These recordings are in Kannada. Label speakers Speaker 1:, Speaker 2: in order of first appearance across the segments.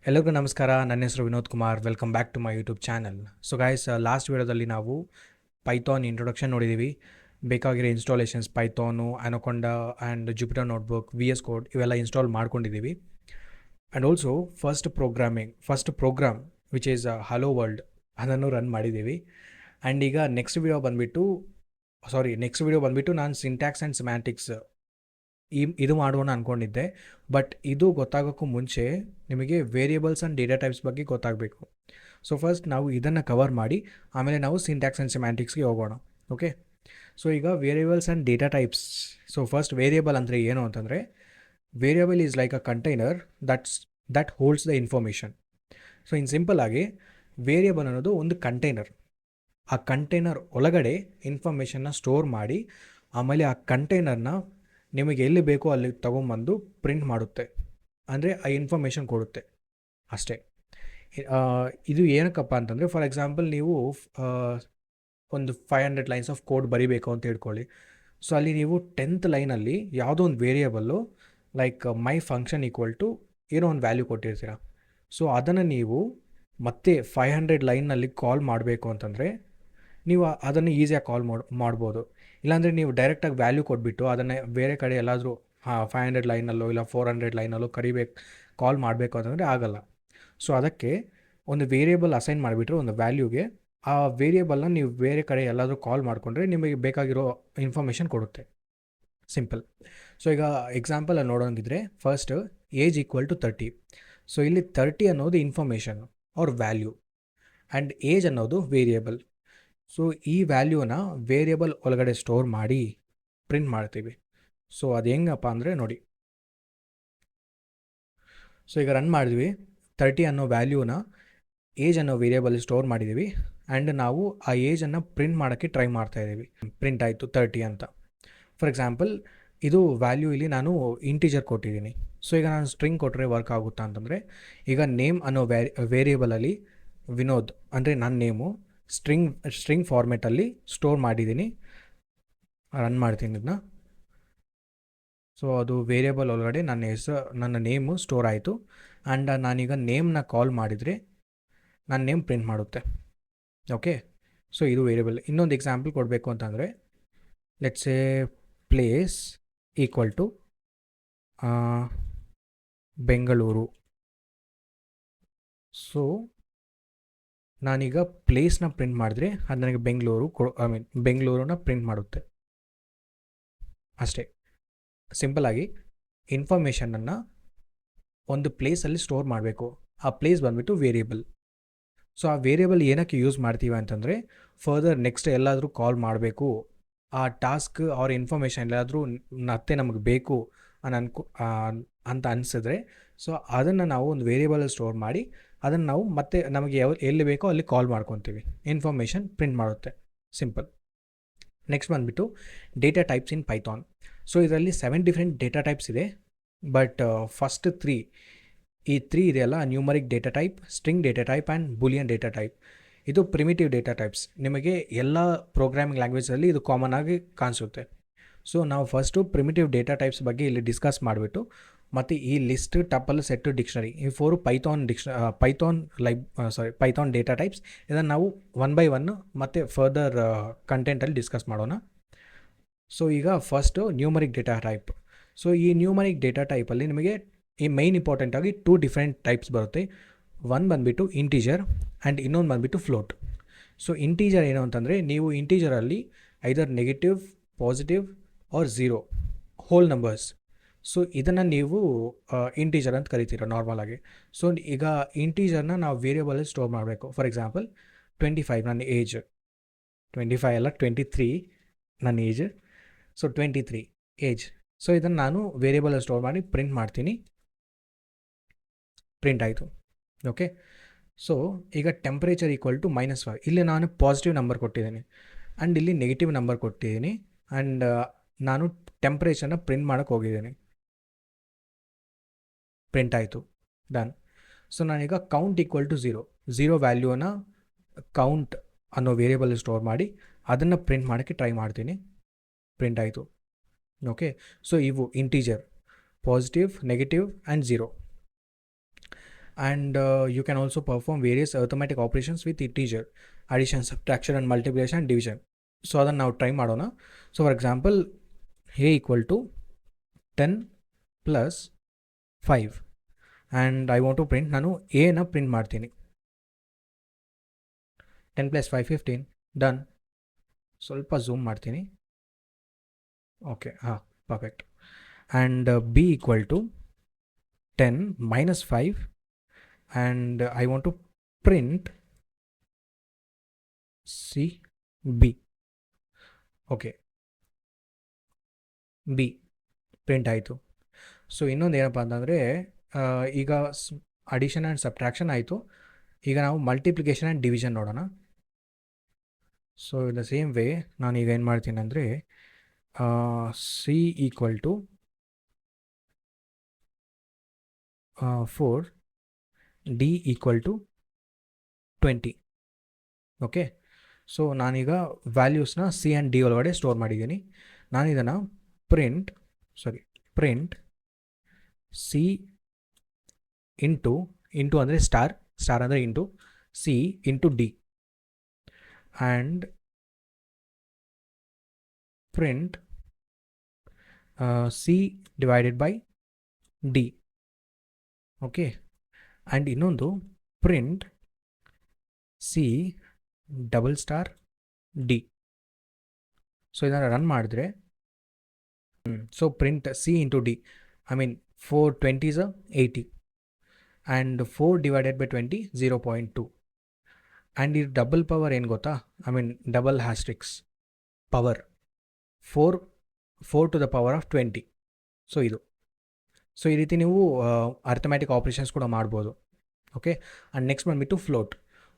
Speaker 1: ಎಲ್ಲರಿಗೂ ನಮಸ್ಕಾರ. ನನ್ನ ಹೆಸರು Vinod Kumar. Welcome back to my YouTube channel. So guys, last ವಿಡಿಯೋದಲ್ಲಿ ನಾವು ಪೈಥಾನ್ ಇಂಟ್ರೊಡಕ್ಷನ್ ನೋಡಿದ್ದೀವಿ. ಬೇಕಾಗಿರೋ installations Python, Anaconda and Jupyter notebook, VS code ಇವೆಲ್ಲ ಇನ್ಸ್ಟಾಲ್ ಮಾಡ್ಕೊಂಡಿದ್ದೀವಿ. And also first program which is hello world ಅದನ್ನು ರನ್ ಮಾಡಿದ್ದೀವಿ. ಆ್ಯಂಡ್ ಈಗ ನೆಕ್ಸ್ಟ್ ವಿಡಿಯೋ ಬಂದುಬಿಟ್ಟು ನಾನು ಸಿಂಟ್ಯಾಕ್ಸ್ ಆ್ಯಂಡ್ ಸಿಮ್ಯಾಂಟಿಕ್ಸ್ ಇದು ಮಾಡೋಣ ಅಂದ್ಕೊಂಡಿದ್ದೆ. ಬಟ್ ಇದು ಗೊತ್ತಾಗೋಕ್ಕೂ ಮುಂಚೆ ನಿಮಗೆ ವೇರಿಯೇಬಲ್ಸ್ ಆ್ಯಂಡ್ ಡೇಟಾ ಟೈಪ್ಸ್ ಬಗ್ಗೆ ಗೊತ್ತಾಗಬೇಕು. ಸೊ ಫಸ್ಟ್ ನಾವು ಇದನ್ನು ಕವರ್ ಮಾಡಿ ಆಮೇಲೆ ನಾವು ಸಿಂಟ್ಯಾಕ್ಸ್ ಆ್ಯಂಡ್ ಸಿಮ್ಯಾಂಟಿಕ್ಸ್ಗೆ ಹೋಗೋಣ. ಓಕೆ, ಸೊ ಈಗ variables and data types. So first variable ಅಂದರೆ ಏನು ಅಂತಂದರೆ, variable is like a container that holds the information. So in simple ಆಗಿ ವೇರಿಯೇಬಲ್ ಅನ್ನೋದು ಒಂದು ಕಂಟೈನರ್. ಆ ಕಂಟೈನರ್ ಒಳಗಡೆ ಇನ್ಫಾರ್ಮೇಷನ್ನ ಸ್ಟೋರ್ ಮಾಡಿ ಆಮೇಲೆ ಆ ಕಂಟೈನರ್ನ ನಿಮಗೆ ಎಲ್ಲಿ ಬೇಕೋ ಅಲ್ಲಿ ತೊಗೊಂಬಂದು ಪ್ರಿಂಟ್ ಮಾಡುತ್ತೆ, ಅಂದರೆ ಆ ಇನ್ಫಾರ್ಮೇಷನ್ ಕೊಡುತ್ತೆ ಅಷ್ಟೇ. ಇದು ಏನಕ್ಕಪ್ಪ ಅಂತಂದರೆ, ಫಾರ್ ಎಕ್ಸಾಂಪಲ್ ನೀವು ಒಂದು 500 ಲೈನ್ಸ್ ಆಫ್ ಕೋಡ್ ಬರೀಬೇಕು ಅಂತ ಹೇಳ್ಕೊಳ್ಳಿ. ಸೊ ಅಲ್ಲಿ ನೀವು 10th ಲೈನಲ್ಲಿ ಯಾವುದೋ ಒಂದು variable like my function equal to ಏನೋ ಒಂದು ವ್ಯಾಲ್ಯೂ ಕೊಟ್ಟಿರ್ತೀರ. ಸೊ ಅದನ್ನು ನೀವು ಮತ್ತೆ 500 ಲೈನ್ನಲ್ಲಿ ಕಾಲ್ ಮಾಡಬೇಕು ಅಂತಂದರೆ ನೀವು ಅದನ್ನು ಈಸಿಯಾಗಿ ಕಾಲ್ ಮಾಡ್ಬೋದು. ಇಲ್ಲಾಂದರೆ ನೀವು ಡೈರೆಕ್ಟಾಗಿ ವ್ಯಾಲ್ಯೂ ಕೊಟ್ಬಿಟ್ಟು ಅದನ್ನು ಬೇರೆ ಕಡೆ ಎಲ್ಲಾದರೂ 500 ಲೈನಲ್ಲೋ ಇಲ್ಲ 400 ಲೈನಲ್ಲೋ ಕಾಲ್ ಮಾಡಬೇಕು ಅಂತಂದರೆ ಆಗಲ್ಲ. ಸೊ ಅದಕ್ಕೆ ಒಂದು ವೇರಿಯೇಬಲ್ ಅಸೈನ್ ಮಾಡಿಬಿಟ್ರೆ ಒಂದು ವ್ಯಾಲ್ಯೂಗೆ, ಆ ವೇರಿಯೇಬಲ್ನ ನೀವು ಬೇರೆ ಕಡೆ ಎಲ್ಲಾದರೂ ಕಾಲ್ ಮಾಡಿಕೊಂಡ್ರೆ ನಿಮಗೆ ಬೇಕಾಗಿರೋ ಇನ್ಫಾರ್ಮೇಷನ್ ಕೊಡುತ್ತೆ. ಸಿಂಪಲ್. ಸೊ ಈಗ ಎಕ್ಸಾಂಪಲಲ್ಲಿ ನೋಡೋಂಗಿದ್ರೆ first age equal to 30. So ಇಲ್ಲಿ 30 ಅನ್ನೋದು ಇನ್ಫಾರ್ಮೇಷನ್ ಅವ್ರ ವ್ಯಾಲ್ಯೂ ಆ್ಯಂಡ್ ಏಜ್ ಅನ್ನೋದು ವೇರಿಯೇಬಲ್. ಸೊ ಈ ವ್ಯಾಲ್ಯೂನ ವೇರಿಯೇಬಲ್ ಒಳಗಡೆ ಸ್ಟೋರ್ ಮಾಡಿ ಪ್ರಿಂಟ್ ಮಾಡ್ತೀವಿ. ಸೊ ಅದು ಹೆಂಗಪ್ಪ ಅಂದರೆ ನೋಡಿ. ಸೊ ಈಗ ರನ್ ಮಾಡಿದ್ವಿ, 30 ಅನ್ನೋ ವ್ಯಾಲ್ಯೂನ ಏಜ್ ಅನ್ನೋ ವೇರಿಯೇಬಲ್ ಸ್ಟೋರ್ ಮಾಡಿದ್ದೀವಿ. ಆ್ಯಂಡ್ ನಾವು ಆ ಏಜನ್ನು ಪ್ರಿಂಟ್ ಮಾಡೋಕ್ಕೆ ಟ್ರೈ ಮಾಡ್ತಾಯಿದ್ದೀವಿ. ಪ್ರಿಂಟ್ ಆಯಿತು 30 ಅಂತ. ಫಾರ್ ಎಕ್ಸಾಂಪಲ್ ಇದು ವ್ಯಾಲ್ಯೂ ಇಲ್ಲಿ ನಾನು ಇಂಟೀಜರ್ ಕೊಟ್ಟಿದ್ದೀನಿ. ಸೊ ಈಗ ನಾನು ಸ್ಟ್ರಿಂಗ್ ಕೊಟ್ಟರೆ ವರ್ಕ್ ಆಗುತ್ತಾ ಅಂತಂದರೆ, ಈಗ ನೇಮ್ ಅನ್ನೋ ವೇರಿಯೇಬಲಲ್ಲಿ ವಿನೋದ್ ಅಂದರೆ ನನ್ನ ನೇಮು ಸ್ಟ್ರಿಂಗ್ ಫಾರ್ಮೆಟಲ್ಲಿ ಸ್ಟೋರ್ ಮಾಡಿದ್ದೀನಿ. ರನ್ ಮಾಡ್ತೀನಿ ಇದನ್ನ. ಸೊ ಅದು ವೇರಿಯೇಬಲ್ ಒಳಗಡೆ ನನ್ನ ನೇಮು ಸ್ಟೋರ್ ಆಯಿತು. ಆ್ಯಂಡ್ ನಾನೀಗ ನೇಮ್ನ ಕಾಲ್ ಮಾಡಿದರೆ ನನ್ನ ನೇಮ್ ಪ್ರಿಂಟ್ ಮಾಡುತ್ತೆ. ಓಕೆ, ಸೊ ಇದು ವೇರಿಯೇಬಲ್. ಇನ್ನೊಂದು ಎಕ್ಸಾಂಪಲ್ ಕೊಡಬೇಕು ಅಂತಂದರೆ, let's a place equal to Bengaluru. So ನಾನೀಗ ಪ್ಲೇಸ್ನ ಪ್ರಿಂಟ್ ಮಾಡಿದ್ರೆ ಅದು ನನಗೆ ಬೆಂಗಳೂರನ್ನ ಪ್ರಿಂಟ್ ಮಾಡುತ್ತೆ ಅಷ್ಟೇ. ಸಿಂಪಲಾಗಿ ಇನ್ಫಾರ್ಮೇಷನನ್ನು ಒಂದು ಪ್ಲೇಸಲ್ಲಿ ಸ್ಟೋರ್ ಮಾಡಬೇಕು. ಆ ಪ್ಲೇಸ್ ಬಂದುಬಿಟ್ಟು ವೇರಿಯೇಬಲ್. ಸೊ ಆ ವೇರಿಯೇಬಲ್ ಏನಕ್ಕೆ ಯೂಸ್ ಮಾಡ್ತೀವಿ ಅಂತಂದರೆ, ಫರ್ದರ್ ನೆಕ್ಸ್ಟ್ ಎಲ್ಲಾದರೂ ಕಾಲ್ ಮಾಡಬೇಕು, ಆ ಟಾಸ್ಕ್ ಅವ್ರ ಇನ್ಫಾರ್ಮೇಷನ್ ಎಲ್ಲಾದರೂ ಮತ್ತೆ ನಮಗೆ ಬೇಕು ಅಂತ ಅನಿಸಿದ್ರೆ, ಸೊ ಅದನ್ನು ನಾವು ಒಂದು ವೇರಿಯೇಬಲಲ್ಲಿ ಸ್ಟೋರ್ ಮಾಡಿ ಅದನ್ನು ನಾವು ಮತ್ತೆ ನಮಗೆ ಎಲ್ಲಿ ಬೇಕೋ ಅಲ್ಲಿ ಕಾಲ್ ಮಾಡ್ಕೊತೀವಿ. ಇನ್ಫಾರ್ಮೇಷನ್ ಪ್ರಿಂಟ್ ಮಾಡುತ್ತೆ. ಸಿಂಪಲ್. ನೆಕ್ಸ್ಟ್ ಬಂದುಬಿಟ್ಟು data types in Python. So ಇದರಲ್ಲಿ 7 ಡಿಫ್ರೆಂಟ್ ಡೇಟಾ ಟೈಪ್ಸ್ ಇದೆ. ಬಟ್ ಫಸ್ಟ್ 3 ಇದೆಯಲ್ಲ, numeric data type, string data type and Boolean data type. ಇದು ಪ್ರಿಮಿಟಿವ್ ಡೇಟಾ ಟೈಪ್ಸ್. ನಿಮಗೆ ಎಲ್ಲ ಪ್ರೋಗ್ರಾಮಿಂಗ್ ಲ್ಯಾಂಗ್ವೇಜಲ್ಲಿ ಇದು ಕಾಮನ್ ಆಗಿ ಕಾಣಿಸುತ್ತೆ. ಸೊ ನಾವು ಫಸ್ಟು ಪ್ರಿಮಿಟಿವ್ ಡೇಟಾ ಟೈಪ್ಸ್ ಬಗ್ಗೆ ಇಲ್ಲಿ ಡಿಸ್ಕಸ್ ಮಾಡಿಬಿಟ್ಟು ಮತ್ತು ಈ ಲಿಸ್ಟ್, ಟಪಲ್, ಸೆಟ್, ಡಿಕ್ಷನರಿ ಈ 4 ಪೈಥಾನ್ ಡೇಟಾ ಟೈಪ್ಸ್. ಇದನ್ನು ನಾವು 1 by 1 ಮತ್ತು ಫರ್ದರ್ ಕಂಟೆಂಟಲ್ಲಿ ಡಿಸ್ಕಸ್ ಮಾಡೋಣ. ಸೊ ಈಗ first numeric data type. So ಈ ನ್ಯೂಮರಿಕ್ ಡೇಟಾ ಟೈಪಲ್ಲಿ ನಿಮಗೆ ಈ ಮೈನ್ ಇಂಪಾರ್ಟೆಂಟಾಗಿ 2 ಡಿಫ್ರೆಂಟ್ ಟೈಪ್ಸ್ ಬರುತ್ತೆ. ಒಂದು ಬಂದುಬಿಟ್ಟು ಇಂಟೀಜರ್ ಆ್ಯಂಡ್ ಇನ್ನೊಂದು ಬಂದುಬಿಟ್ಟು ಫ್ಲೋಟ್. ಸೊ ಇಂಟೀಜರ್ ಏನು ಅಂತಂದರೆ, ನೀವು ಇಂಟೀಜರಲ್ಲಿ either negative, positive or 0 whole numbers. So ಇದನ್ನು ನೀವು ಇಂಟೀಜರ್ ಅಂತ ಕರಿತೀರ ನಾರ್ಮಲಾಗಿ. ಸೊ ಈಗ ಇಂಟೀಜರ್ನ ನಾವು ವೇರಿಯೇಬಲಲ್ಲಿ ಸ್ಟೋರ್ ಮಾಡಬೇಕು. ಫಾರ್ ಎಕ್ಸಾಂಪಲ್ 25 ನನ್ನ ಏಜ್, 25 ಅಲ್ಲ 23 ನನ್ನ ಏಜ್. So 23 age. ಸೊ ಇದನ್ನು ನಾನು ವೇರಿಯೇಬಲಲ್ಲಿ ಸ್ಟೋರ್ ಮಾಡಿ ಪ್ರಿಂಟ್ ಮಾಡ್ತೀನಿ. ಪ್ರಿಂಟ್ ಆಯಿತು. ಓಕೆ, ಸೊ ಈಗ ಟೆಂಪ್ರೇಚರ್ ಈಕ್ವಲ್ ಟು -5. ಇಲ್ಲಿ ನಾನು ಪಾಸಿಟಿವ್ ನಂಬರ್ ಕೊಟ್ಟಿದ್ದೀನಿ ಆ್ಯಂಡ್ ಇಲ್ಲಿ ನೆಗೆಟಿವ್ ನಂಬರ್ ಕೊಟ್ಟಿದ್ದೀನಿ. ಆ್ಯಂಡ್ ನಾನು ಟೆಂಪ್ರೇಚರ್ನ ಪ್ರಿಂಟ್ ಮಾಡೋಕ್ಕೆ ಹೋಗಿದ್ದೀನಿ. ಪ್ರಿಂಟ್ ಆಯಿತು, ಡನ್. ಸೊ ನಾನೀಗ ಕೌಂಟ್ ಈಕ್ವಲ್ ಟು 0 ವ್ಯಾಲ್ಯೂನ ಕೌಂಟ್ ಅನ್ನೋ ವೇರಿಯೇಬಲ್ ಸ್ಟೋರ್ ಮಾಡಿ ಅದನ್ನು ಪ್ರಿಂಟ್ ಮಾಡೋಕ್ಕೆ ಟ್ರೈ ಮಾಡ್ತೀನಿ. ಪ್ರಿಂಟ್ ಆಯಿತು. ಓಕೆ, ಸೊ ಇವು integer, positive, negative and 0. and you can also perform various arithmetic operations with integer, addition, subtraction and multiplication and division. So ಅದನ್ನು ನಾವು ಟ್ರೈ ಮಾಡೋಣ. So for example a equal to 10 plus 5 and I want to print, ನಾನು ಎನ ಪ್ರಿಂಟ್ ಮಾಡ್ತೀನಿ. 10 plus 5 15 ಡನ್. ಸ್ವಲ್ಪ ಝೂಮ್ ಮಾಡ್ತೀನಿ. ಓಕೆ, ಹಾಂ, perfect. And b equal to 10 minus 5 and I want to print c b. Okay, B print ಆಯಿತು. ಸೊ ಇನ್ನೊಂದು ಏನಪ್ಪ ಅಂತಂದರೆ, ಈಗ ಅಡಿಷನ್ ಆ್ಯಂಡ್ ಸಬ್ಟ್ರಾಕ್ಷನ್ ಆಯಿತು. ಈಗ ನಾವು ಮಲ್ಟಿಪ್ಲಿಕೇಶನ್ ಆ್ಯಂಡ್ ಡಿವಿಷನ್ ನೋಡೋಣ. So in the same way ನಾನೀಗ ಏನು ಮಾಡ್ತೀನಿ ಅಂದರೆ, c equal to 4, d equal to 20. Okay, so ನಾನೀಗ ವ್ಯಾಲ್ಯೂಸ್ನ ಸಿ ಆ್ಯಂಡ್ ಡಿ ಒಳಗಡೆ ಸ್ಟೋರ್ ಮಾಡಿದ್ದೀನಿ. ನಾನು ಇದನ್ನು ಪ್ರಿಂಟ್ ಸಿ ಇಂಟು ಅಂದರೆ ಸ್ಟಾರ್ ಅಂದರೆ into c into d and print c divided by d. Okay, and ಇನ್ನೊಂದು print c double star d. So ಇದನ್ನು ರನ್ ಮಾಡಿದ್ರೆ, so print c into D, I mean 4 20s 80 and 4 divided by 20 0.2. And ಇದು ಡಬಲ್ ಪವರ್ ಏನು ಗೊತ್ತಾ, I mean double asterisks power 4 to the power of 20. So ಇದು, ಸೊ ಈ ರೀತಿ ನೀವು ಅರ್ಥಮ್ಯಾಟಿಕ್ ಆಪ್ರೇಷನ್ಸ್ ಕೂಡ ಮಾಡ್ಬೋದು. ಓಕೆ, ಆ್ಯಂಡ್ ನೆಕ್ಸ್ಟ್ ಬಂದುಬಿಟ್ಟು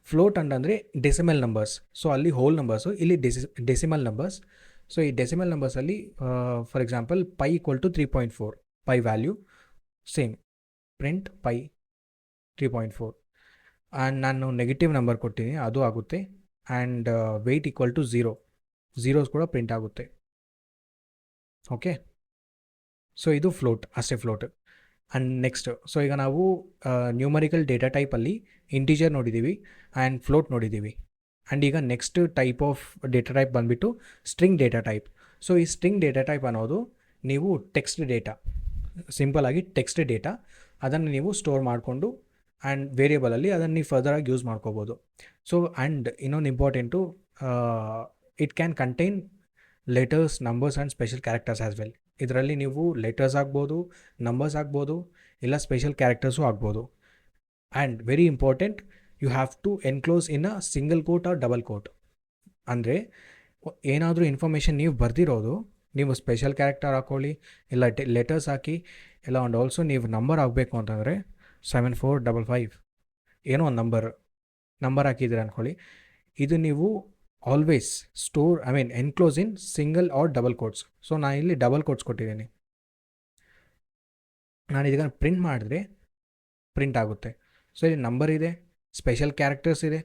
Speaker 1: ಫ್ಲೋಟ್ ಅಂತಂದರೆ ಡೆಸಿಮಲ್ ನಂಬರ್ಸ್. ಸೊ ಅಲ್ಲಿ ಹೋಲ್ ನಂಬರ್ಸು, ಇಲ್ಲಿ ಡೆಸಿಮಲ್ ನಂಬರ್ಸ್. ಸೊ ಈ ಡೆಸಿಮಲ್ ನಂಬರ್ಸಲ್ಲಿ for example pi equal to 3.4, pi value same, print pi 3.4. And ನಾನು ನೆಗೆಟಿವ್ ನಂಬರ್ ಕೊಟ್ಟಿದ್ದೀನಿ, ಅದು ಆಗುತ್ತೆ. And weight equal to 0, zeros ಕೂಡ ಪ್ರಿಂಟ್ ಆಗುತ್ತೆ. ಓಕೆ, ಸೊ ಇದು ಫ್ಲೋಟ್, ಅಷ್ಟೇ ಫ್ಲೋಟ್. ಆ್ಯಂಡ್ ನೆಕ್ಸ್ಟ್, ಸೊ ಈಗ ನಾವು ನ್ಯೂಮರಿಕಲ್ ಡೇಟಾ ಟೈಪಲ್ಲಿ ಇಂಟಿಜರ್ ನೋಡಿದ್ದೀವಿ ಆ್ಯಂಡ್ ಫ್ಲೋಟ್ ನೋಡಿದ್ದೀವಿ. ಆ್ಯಂಡ್ ಈಗ next type of data type ಬಂದುಬಿಟ್ಟು ಸ್ಟ್ರಿಂಗ್ ಡೇಟಾ ಟೈಪ್. ಸೊ ಈ ಸ್ಟ್ರಿಂಗ್ ಡೇಟಾ ಟೈಪ್ ಅನ್ನೋದು ನೀವು ಟೆಕ್ಸ್ಟ್ ಡೇಟಾ, ಸಿಂಪಲಾಗಿ ಟೆಕ್ಸ್ಟ್ ಡೇಟಾ, ಅದನ್ನು ನೀವು ಸ್ಟೋರ್ ಮಾಡಿಕೊಂಡು ಆ್ಯಂಡ್ ವೇರಿಯೇಬಲಲ್ಲಿ ಅದನ್ನು ನೀವು ಫರ್ದರಾಗಿ ಯೂಸ್ ಮಾಡ್ಕೋಬೋದು. ಸೊ ಆ್ಯಂಡ್ ಇನ್ನೊಂದು important, it can contain letters, numbers and special characters as well. ಇದರಲ್ಲಿ ನೀವು ಲೆಟರ್ಸ್ ಆಗ್ಬೋದು, ನಂಬರ್ಸ್ ಆಗ್ಬೋದು, ಇಲ್ಲ ಸ್ಪೆಷಲ್ ಕ್ಯಾರೆಕ್ಟರ್ಸು ಆಗ್ಬೋದು. And very important, you have to enclose in a single quote or double quote. ಅಂದರೆ ಏನಾದರೂ ಇನ್ಫಾರ್ಮೇಷನ್ ನೀವು ಬರೆದಿರೋದು, ನೀವು ಸ್ಪೆಷಲ್ ಕ್ಯಾರೆಕ್ಟರ್ ಹಾಕ್ಕೊಳ್ಳಿ, ಇಲ್ಲ ಲೆಟರ್ಸ್ ಹಾಕಿ, ಇಲ್ಲ ಆ್ಯಂಡ್ ಆಲ್ಸೋ ನೀವು ನಂಬರ್ ಆಗಬೇಕು ಅಂತಂದರೆ 7455 ಏನೋ ಒಂದು ನಂಬರ್ ಹಾಕಿದ್ದೀರ ಅಂದ್ಕೊಳ್ಳಿ, ಇದು ನೀವು always store, I mean enclose in single or double quotes. So ನಾನು ಇಲ್ಲಿ ಡಬಲ್ ಕೋಟ್ಸ್ ಕೊಟ್ಟಿದ್ದೀನಿ. ನಾನು ಇದನ್ನು ಪ್ರಿಂಟ್ ಮಾಡಿದ್ರೆ ಪ್ರಿಂಟ್ ಆಗುತ್ತೆ. ಸೊ ಇಲ್ಲಿ ನಂಬರ್ ಇದೆ, ಸ್ಪೆಷಲ್ ಕ್ಯಾರೆಕ್ಟರ್ಸ್ ಇದೆ,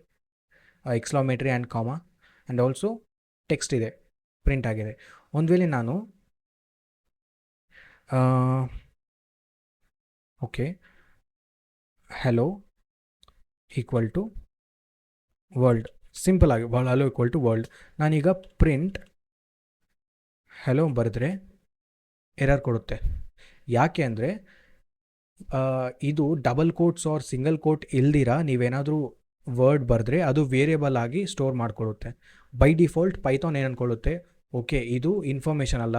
Speaker 1: exclamatory and comma, and also text ಇದೆ, ಪ್ರಿಂಟ್ ಆಗಿದೆ. ಒಂದು ವೇಳೆ ನಾನು okay hello equal to world, simple ಆಗಿ ಹೆಲೋ ಈಕ್ವಲ್ ಟು ವರ್ಲ್ಡ್, ನಾನೀಗ ಪ್ರಿಂಟ್ ಹೆಲೋ ಬರೆದ್ರೆ ಎರರ್ ಕೊಡುತ್ತೆ. ಯಾಕೆ ಅಂದರೆ ಇದು double quotes or single quote ಇಲ್ದಿರ ನೀವೇನಾದರೂ ವರ್ಡ್ ಬರೆದ್ರೆ ಅದು ವೇರಿಯೇಬಲ್ ಆಗಿ ಸ್ಟೋರ್ ಮಾಡ್ಕೊಳ್ಳುತ್ತೆ. ಬೈ ಡಿಫಾಲ್ಟ್ ಪೈಥಾನ್ ಏನು ಅಂದ್ಕೊಳ್ಳುತ್ತೆ, ಓಕೆ ಇದು ಇನ್ಫಾರ್ಮೇಷನ್ ಅಲ್ಲ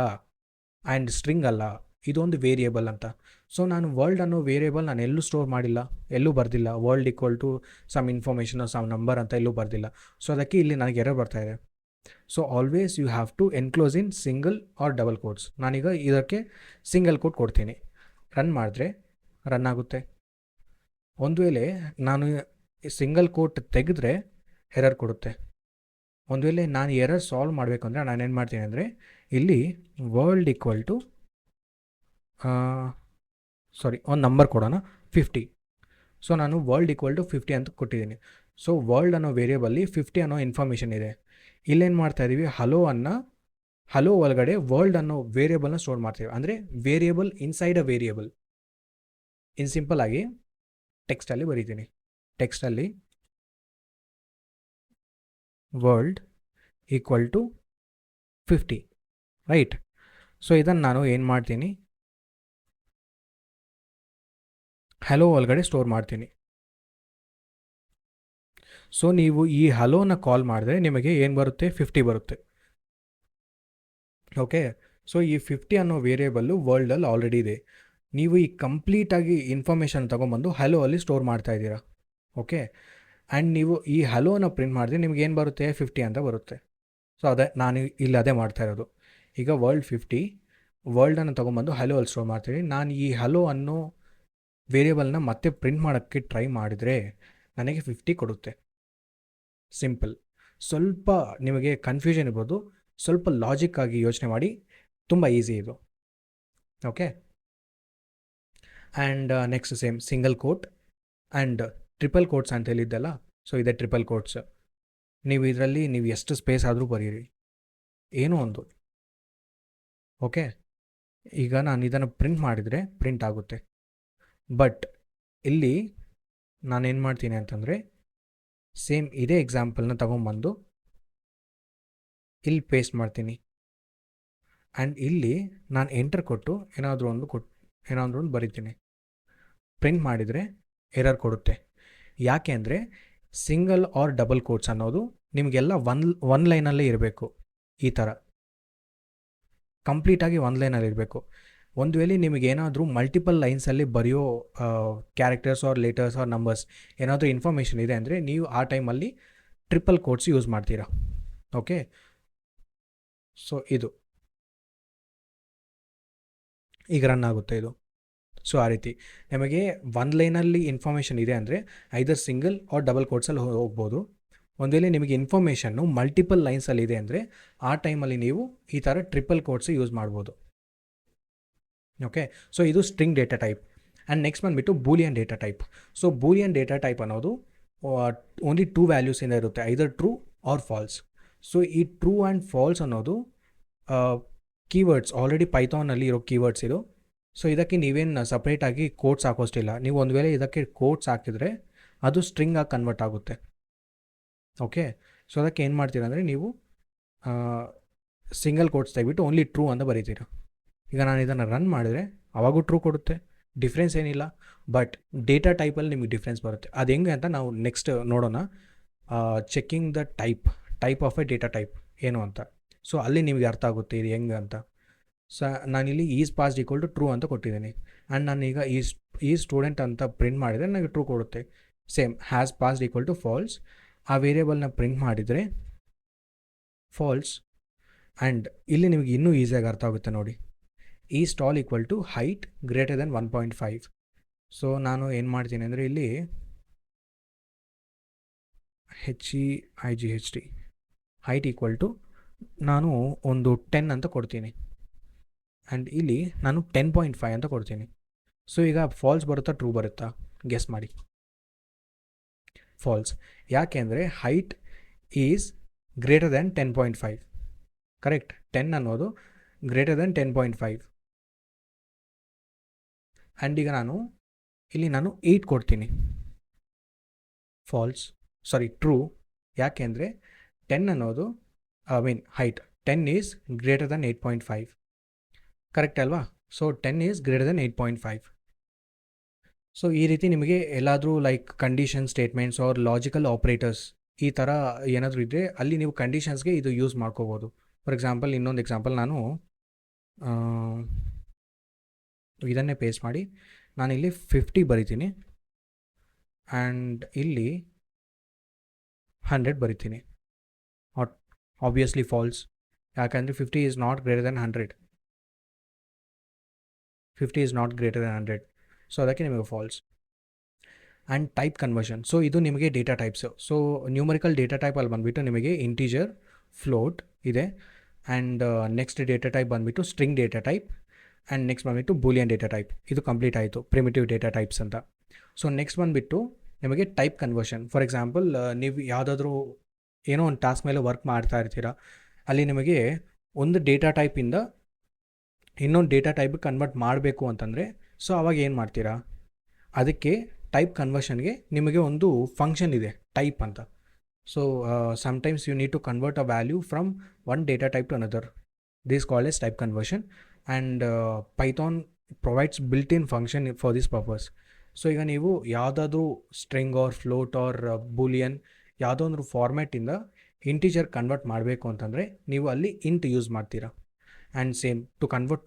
Speaker 1: ಆ್ಯಂಡ್ ಸ್ಟ್ರಿಂಗ್ ಅಲ್ಲ, ಇದೊಂದು ವೇರಿಯೇಬಲ್ ಅಂತ. ಸೊ ನಾನು ವರ್ಲ್ಡ್ ಅನ್ನೋ ವೇರಿಯೇಬಲ್ ನಾನು ಎಲ್ಲೂ ಸ್ಟೋರ್ ಮಾಡಿಲ್ಲ, ಎಲ್ಲೂ ಬರೆದಿಲ್ಲ, world equal to some information some number ಅಂತ ಎಲ್ಲೂ ಬರೆದಿಲ್ಲ. ಸೊ ಅದಕ್ಕೆ ಇಲ್ಲಿ ನನಗೆ ಎರರ್ ಬರ್ತಾ ಇದೆ. So always you have to enclose in single or double quotes. ನಾನೀಗ ಇದಕ್ಕೆ ಸಿಂಗಲ್ ಕೋಟ್ ಕೊಡ್ತೀನಿ, ರನ್ ಮಾಡಿದ್ರೆ ರನ್ ಆಗುತ್ತೆ. ಒಂದು ವೇಳೆ ನಾನು ಸಿಂಗಲ್ ಕೋಟ್ ತೆಗೆದ್ರೆ ಎರರ್ ಕೊಡುತ್ತೆ. ಒಂದು ವೇಳೆ ನಾನು ಎರರ್ ಸಾಲ್ವ್ ಮಾಡಬೇಕು ಅಂದರೆ ನಾನೇನು ಮಾಡ್ತೀನಿ ಅಂದರೆ, ಇಲ್ಲಿ ವರ್ಲ್ಡ್ ಈಕ್ವಲ್ ಟು ಒಂದು ನಂಬರ್ ಕೊಡೋಣ 50. ಸೊ ನಾನು ವರ್ಲ್ಡ್ ಈಕ್ವಲ್ ಟು 50 ಅಂತ ಕೊಟ್ಟಿದ್ದೀನಿ. ಸೊ ವರ್ಲ್ಡ್ ಅನ್ನೋ ವೇರಿಯೇಬಲ್ಲಿ 50 ಅನ್ನೋ ಇನ್ಫಾರ್ಮೇಷನ್ ಇದೆ. ಇಲ್ಲೇನು ಮಾಡ್ತಾ ಇದ್ದೀವಿ, ಹಲೋ ಒಳಗಡೆ ವರ್ಲ್ಡ್ ಅನ್ನೋ ವೇರಿಯೇಬಲ್ನ ಸ್ಟೋರ್ ಮಾಡ್ತೀವಿ. ಅಂದರೆ variable inside a variable. In simple ಆಗಿ ಟೆಕ್ಸ್ಟಲ್ಲಿ ಬರೀತೀನಿ. ಟೆಕ್ಸ್ಟಲ್ಲಿ world equal to 50, right? So ಇದನ್ನು ನಾನು ಏನು ಮಾಡ್ತೀನಿ, ಹಲೋ ಒಳಗಡೆ ಸ್ಟೋರ್ ಮಾಡ್ತೀನಿ. ಸೊ ನೀವು ಈ ಹಲೋನ ಕಾಲ್ ಮಾಡಿದ್ರೆ ನಿಮಗೆ ಏನು ಬರುತ್ತೆ, 50 ಬರುತ್ತೆ. ಓಕೆ, ಸೊ ಈ 50 ಅನ್ನೋ ವೇರಿಯೇಬಲ್ಲು ವರ್ಲ್ಡಲ್ಲಿ ಆಲ್ರೆಡಿ ಇದೆ. ನೀವು ಈ ಕಂಪ್ಲೀಟಾಗಿ ಇನ್ಫಾರ್ಮೇಷನ್ ತೊಗೊಂಬಂದು ಹಲೋ ಅಲ್ಲಿ ಸ್ಟೋರ್ ಮಾಡ್ತಾ ಇದ್ದೀರಾ. ಓಕೆ, ಆ್ಯಂಡ್ ನೀವು ಈ ಹಲೋನ ಪ್ರಿಂಟ್ ಮಾಡಿದ್ರೆ ನಿಮ್ಗೆ ಏನು ಬರುತ್ತೆ, 50 ಅಂತ ಬರುತ್ತೆ. ಸೊ ಅದೇ ನಾನು ಇಲ್ಲಿ ಅದೇ ಮಾಡ್ತಾ ಇರೋದು. ಈಗ ವರ್ಲ್ಡ್ 50 ವರ್ಲ್ಡನ್ನು ತೊಗೊಂಬಂದು ಹಲೋ ಅಲ್ಲಿ ಸ್ಟೋರ್ ಮಾಡ್ತೀನಿ. ನಾನು ಈ ಹಲೋ ಅನ್ನೋ ವೇರಿಯೇಬಲ್ನ ಮತ್ತೆ ಪ್ರಿಂಟ್ ಮಾಡೋಕ್ಕೆ ಟ್ರೈ ಮಾಡಿದರೆ ನನಗೆ 50 ಕೊಡುತ್ತೆ. ಸಿಂಪಲ್. ಸ್ವಲ್ಪ ನಿಮಗೆ ಕನ್ಫ್ಯೂಷನ್ ಇರ್ಬೋದು, ಸ್ವಲ್ಪ ಲಾಜಿಕ್ಕಾಗಿ ಯೋಚನೆ ಮಾಡಿ, ತುಂಬ ಈಸಿ ಇದು. Okay, and next same single quote and triple quotes ಅಂತ ಹೇಳಿದ್ದಲ್ಲ. ಸೊ ಇದೆ ಟ್ರಿಪಲ್ ಕೋಟ್ಸ್. ನೀವು ಇದರಲ್ಲಿ ನೀವು ಎಷ್ಟು ಸ್ಪೇಸ್ ಆದರೂ ಬರೀರಿ, ಏನೋ ಒಂದು. ಓಕೆ, ಈಗ ನಾನು ಇದನ್ನು ಪ್ರಿಂಟ್ ಮಾಡಿದರೆ ಪ್ರಿಂಟ್ ಆಗುತ್ತೆ. ಬಟ್ ಇಲ್ಲಿ ನಾನೇನು ಮಾಡ್ತೀನಿ ಅಂತಂದರೆ, ಸೇಮ್ ಇದೇ ಎಕ್ಸಾಂಪಲ್ನ ತೊಗೊಂಬಂದು ಇಲ್ಲಿ ಪೇಸ್ಟ್ ಮಾಡ್ತೀನಿ. ಆ್ಯಂಡ್ ಇಲ್ಲಿ ನಾನು ಎಂಟರ್ ಕೊಟ್ಟು ಏನಾದರೂ ಒಂದು ಬರಿತೀನಿ. ಪ್ರಿಂಟ್ ಮಾಡಿದರೆ ಎರರ್ ಕೊಡುತ್ತೆ. ಯಾಕೆ ಅಂದರೆ ಸಿಂಗಲ್ ಆರ್ ಡಬಲ್ ಕೋಟ್ಸ್ ಅನ್ನೋದು ನಿಮಗೆಲ್ಲ ಒನ್ ಲೈನಲ್ಲೇ ಇರಬೇಕು. ಈ ಥರ ಕಂಪ್ಲೀಟಾಗಿ ಒನ್ ಲೈನಲ್ಲಿ ಇರಬೇಕು. ಒಂದು ವೇಳೆ ನಿಮಗೇನಾದರೂ ಮಲ್ಟಿಪಲ್ ಲೈನ್ಸಲ್ಲಿ ಬರೆಯೋ characters or letters or numbers ಏನಾದರೂ ಇನ್ಫಾರ್ಮೇಷನ್ ಇದೆ ಅಂದರೆ ನೀವು ಆ ಟೈಮಲ್ಲಿ ಟ್ರಿಪಲ್ ಕೋಟ್ಸ್ ಯೂಸ್ ಮಾಡ್ತೀರಾ. ಓಕೆ, ಸೊ ಇದು ಈಗ ರನ್ ಆಗುತ್ತೆ ಇದು. ಸೊ ಆ ರೀತಿ ನಿಮಗೆ ಒನ್ ಲೈನಲ್ಲಿ ಇನ್ಫಾರ್ಮೇಷನ್ ಇದೆ ಅಂದರೆ ಐದರ್ ಸಿಂಗಲ್ ಆರ್ ಡಬಲ್ ಕೋಟ್ಸಲ್ಲಿ ಹೋಗ್ಬೋದು. ಒಂದು ವೇಳೆ ನಿಮಗೆ ಇನ್ಫಾರ್ಮೇಷನ್ನು ಮಲ್ಟಿಪಲ್ ಲೈನ್ಸಲ್ಲಿ ಇದೆ ಅಂದರೆ ಆ ಟೈಮಲ್ಲಿ ನೀವು ಈ ಥರ ಟ್ರಿಪಲ್ ಕೋಟ್ಸ್ ಯೂಸ್ ಮಾಡ್ಬೋದು. ಓಕೆ, ಸೊ ಇದು string data type. And next ಬಂದುಬಿಟ್ಟು Boolean data type. So Boolean data type ಅನ್ನೋದು ಓನ್ಲಿ 2 ವ್ಯಾಲ್ಯೂಸಿಂದ ಇರುತ್ತೆ, either true or false. So ಈ ಟ್ರೂ ಆ್ಯಂಡ್ ಫಾಲ್ಸ್ ಅನ್ನೋದು ಕೀವರ್ಡ್ಸ್, ಆಲ್ರೆಡಿ ಪೈಥಾನಲ್ಲಿ ಇರೋ ಕೀವರ್ಡ್ಸ್ ಇದು. ಸೊ ಇದಕ್ಕೆ ನೀವೇನು ಸಪ್ರೇಟಾಗಿ ಕೋಟ್ಸ್ ಹಾಕೋಷ್ಟಿಲ್ಲ. ನೀವು ಒಂದು ವೇಳೆ ಇದಕ್ಕೆ ಕೋಟ್ಸ್ ಹಾಕಿದರೆ ಅದು ಸ್ಟ್ರಿಂಗಾಗಿ ಕನ್ವರ್ಟ್ ಆಗುತ್ತೆ. ಓಕೆ, ಸೊ ಅದಕ್ಕೆ ಏನು ಮಾಡ್ತೀರ ಅಂದರೆ ನೀವು ಸಿಂಗಲ್ ಕೋಟ್ಸ್ ತೆಗೆಬಿಟ್ಟು ಓನ್ಲಿ ಟ್ರೂ ಅಂತ ಬರೀತೀರ. ಈಗ ನಾನು ಇದನ್ನು ರನ್ ಮಾಡಿದರೆ ಅವಾಗೂ ಟ್ರೂ ಕೊಡುತ್ತೆ, ಡಿಫ್ರೆನ್ಸ್ ಏನಿಲ್ಲ. ಬಟ್ ಡೇಟಾ ಟೈಪಲ್ಲಿ ನಿಮಗೆ ಡಿಫ್ರೆನ್ಸ್ ಬರುತ್ತೆ. ಅದು ಹೆಂಗೆ ಅಂತ ನಾವು ನೆಕ್ಸ್ಟ್ ನೋಡೋಣ. Checking the type of A data type ಏನು ಅಂತ. ಸೊ ಅಲ್ಲಿ ನಿಮಗೆ ಅರ್ಥ ಆಗುತ್ತೆ ಇದು ಹೆಂಗೆ ಅಂತ. ಸೊ ನಾನಿಲ್ಲಿ is passed equal to true ಅಂತ ಕೊಟ್ಟಿದ್ದೀನಿ. ಆ್ಯಂಡ್ ನಾನೀಗ ಈ ಸ್ಟೂಡೆಂಟ್ ಅಂತ ಪ್ರಿಂಟ್ ಮಾಡಿದರೆ ನನಗೆ ಟ್ರೂ ಕೊಡುತ್ತೆ. Same has passed equal to false, ಆ ವೇರಿಯೇಬಲ್ನ ಪ್ರಿಂಟ್ ಮಾಡಿದರೆ ಫಾಲ್ಸ್. ಆ್ಯಂಡ್ ಇಲ್ಲಿ ನಿಮಗೆ ಇನ್ನೂ ಈಸಿಯಾಗಿ ಅರ್ಥ ಆಗುತ್ತೆ ನೋಡಿ. Is tall equal to height greater than 1.5. So ನಾನು ಏನು ಮಾಡ್ತೀನಿ ಅಂದರೆ ಇಲ್ಲಿ HEIGHT ಹೈಟ್ ಈಕ್ವಲ್ ಟು ನಾನು ಒಂದು 10 ಅಂತ ಕೊಡ್ತೀನಿ. ಆ್ಯಂಡ್ ಇಲ್ಲಿ ನಾನು 10.5 ಅಂತ ಕೊಡ್ತೀನಿ. ಸೊ ಈಗ ಫಾಲ್ಸ್ ಬರುತ್ತಾ ಟ್ರೂ ಬರುತ್ತಾ ಗೆಸ್ ಮಾಡಿ. ಫಾಲ್ಸ್. ಯಾಕೆ ಅಂದರೆ height is greater than 10.5. Correct, 10 ಅನ್ನೋದು ಗ್ರೇಟರ್ ದ್ಯಾನ್ 10.5. ಆ್ಯಂಡ್ ಈಗ ಇಲ್ಲಿ ನಾನು 8 ಕೊಡ್ತೀನಿ. False, true. ಯಾಕೆ ಅಂದರೆ 10 ಅನ್ನೋದು height 10 is greater than 8.5. Correct ಅಲ್ವಾ? So 10 is greater than 8.5. So ಈ ರೀತಿ ನಿಮಗೆ ಎಲ್ಲಾದರೂ like condition statements or logical operators ಈ ಥರ ಏನಾದರೂ ಇದ್ದರೆ ಅಲ್ಲಿ ನೀವು ಕಂಡೀಷನ್ಸ್ಗೆ ಇದು ಯೂಸ್ ಮಾಡ್ಕೋಬೋದು. ಫಾರ್ ಎಕ್ಸಾಂಪಲ್ ಇನ್ನೊಂದು ಎಕ್ಸಾಂಪಲ್ ನಾನು ಇದನ್ನೇ ಪೇಸ್ಟ್ ಮಾಡಿ ನಾನಿಲ್ಲಿ 50 ಬರಿತೀನಿ ಆ್ಯಂಡ್ ಇಲ್ಲಿ 100 ಬರಿತೀನಿ. ಆಬ್ವಿಯಸ್ಲಿ ಫಾಲ್ಸ್, ಯಾಕಂದರೆ 50 is not greater than 100. 50 is not greater than 100. So ಅದಕ್ಕೆ ನಿಮಗೆ false. And type conversion. So ಇದು ನಿಮಗೆ data types. So numerical data ಟೈಪಲ್ಲಿ ಬಂದುಬಿಟ್ಟು ನಿಮಗೆ ಇಂಟೀಜರ್, ಫ್ಲೋಟ್ ಇದೆ. ಆ್ಯಂಡ್ ನೆಕ್ಸ್ಟ್ ಡೇಟಾ ಟೈಪ್ ಬಂದುಬಿಟ್ಟು string data type. And next ಬಂದುಬಿಟ್ಟು ಬೂಲಿಯನ್ ಡೇಟಾ ಟೈಪ್. ಇದು ಕಂಪ್ಲೀಟ್ ಆಯಿತು, ಪ್ರಿಮಿಟಿವ್ ಡೇಟಾ ಟೈಪ್ಸ್ ಅಂತ. ಸೊ ನೆಕ್ಸ್ಟ್ ಬಂದುಬಿಟ್ಟು ನಿಮಗೆ ಟೈಪ್ ಕನ್ವರ್ಷನ್. ಫಾರ್ ಎಕ್ಸಾಂಪಲ್ ನೀವು ಯಾವುದಾದ್ರೂ ಏನೋ ಒಂದು ಟಾಸ್ಕ್ ಮೇಲೆ ವರ್ಕ್ ಮಾಡ್ತಾ ಇರ್ತೀರ, ಅಲ್ಲಿ ನಿಮಗೆ ಒಂದು ಡೇಟಾ ಟೈಪಿಂದ ಇನ್ನೊಂದು ಡೇಟಾ ಟೈಪಿಗೆ ಕನ್ವರ್ಟ್ ಮಾಡಬೇಕು ಅಂತಂದರೆ ಸೊ ಅವಾಗ ಏನು ಮಾಡ್ತೀರಾ, ಅದಕ್ಕೆ ಟೈಪ್ ಕನ್ವರ್ಷನ್ಗೆ ನಿಮಗೆ ಒಂದು ಫಂಕ್ಷನ್ ಇದೆ ಟೈಪ್ ಅಂತ. So sometimes you need to convert a value from one data type to another. This called as type conversion and Python provides built in function for this purpose. So ಈಗ ನೀವು ಯಾವುದಾದ್ರೂ string or float or boolean ಯಾವುದೋ ಒಂದು ಫಾರ್ಮ್ಯಾಟಿಂದ ಇಂಟೀಜರ್ ಕನ್ವರ್ಟ್ ಮಾಡಬೇಕು ಅಂತಂದರೆ ನೀವು ಅಲ್ಲಿ ಇಂಟ್ ಯೂಸ್ ಮಾಡ್ತೀರಾ. And same to convert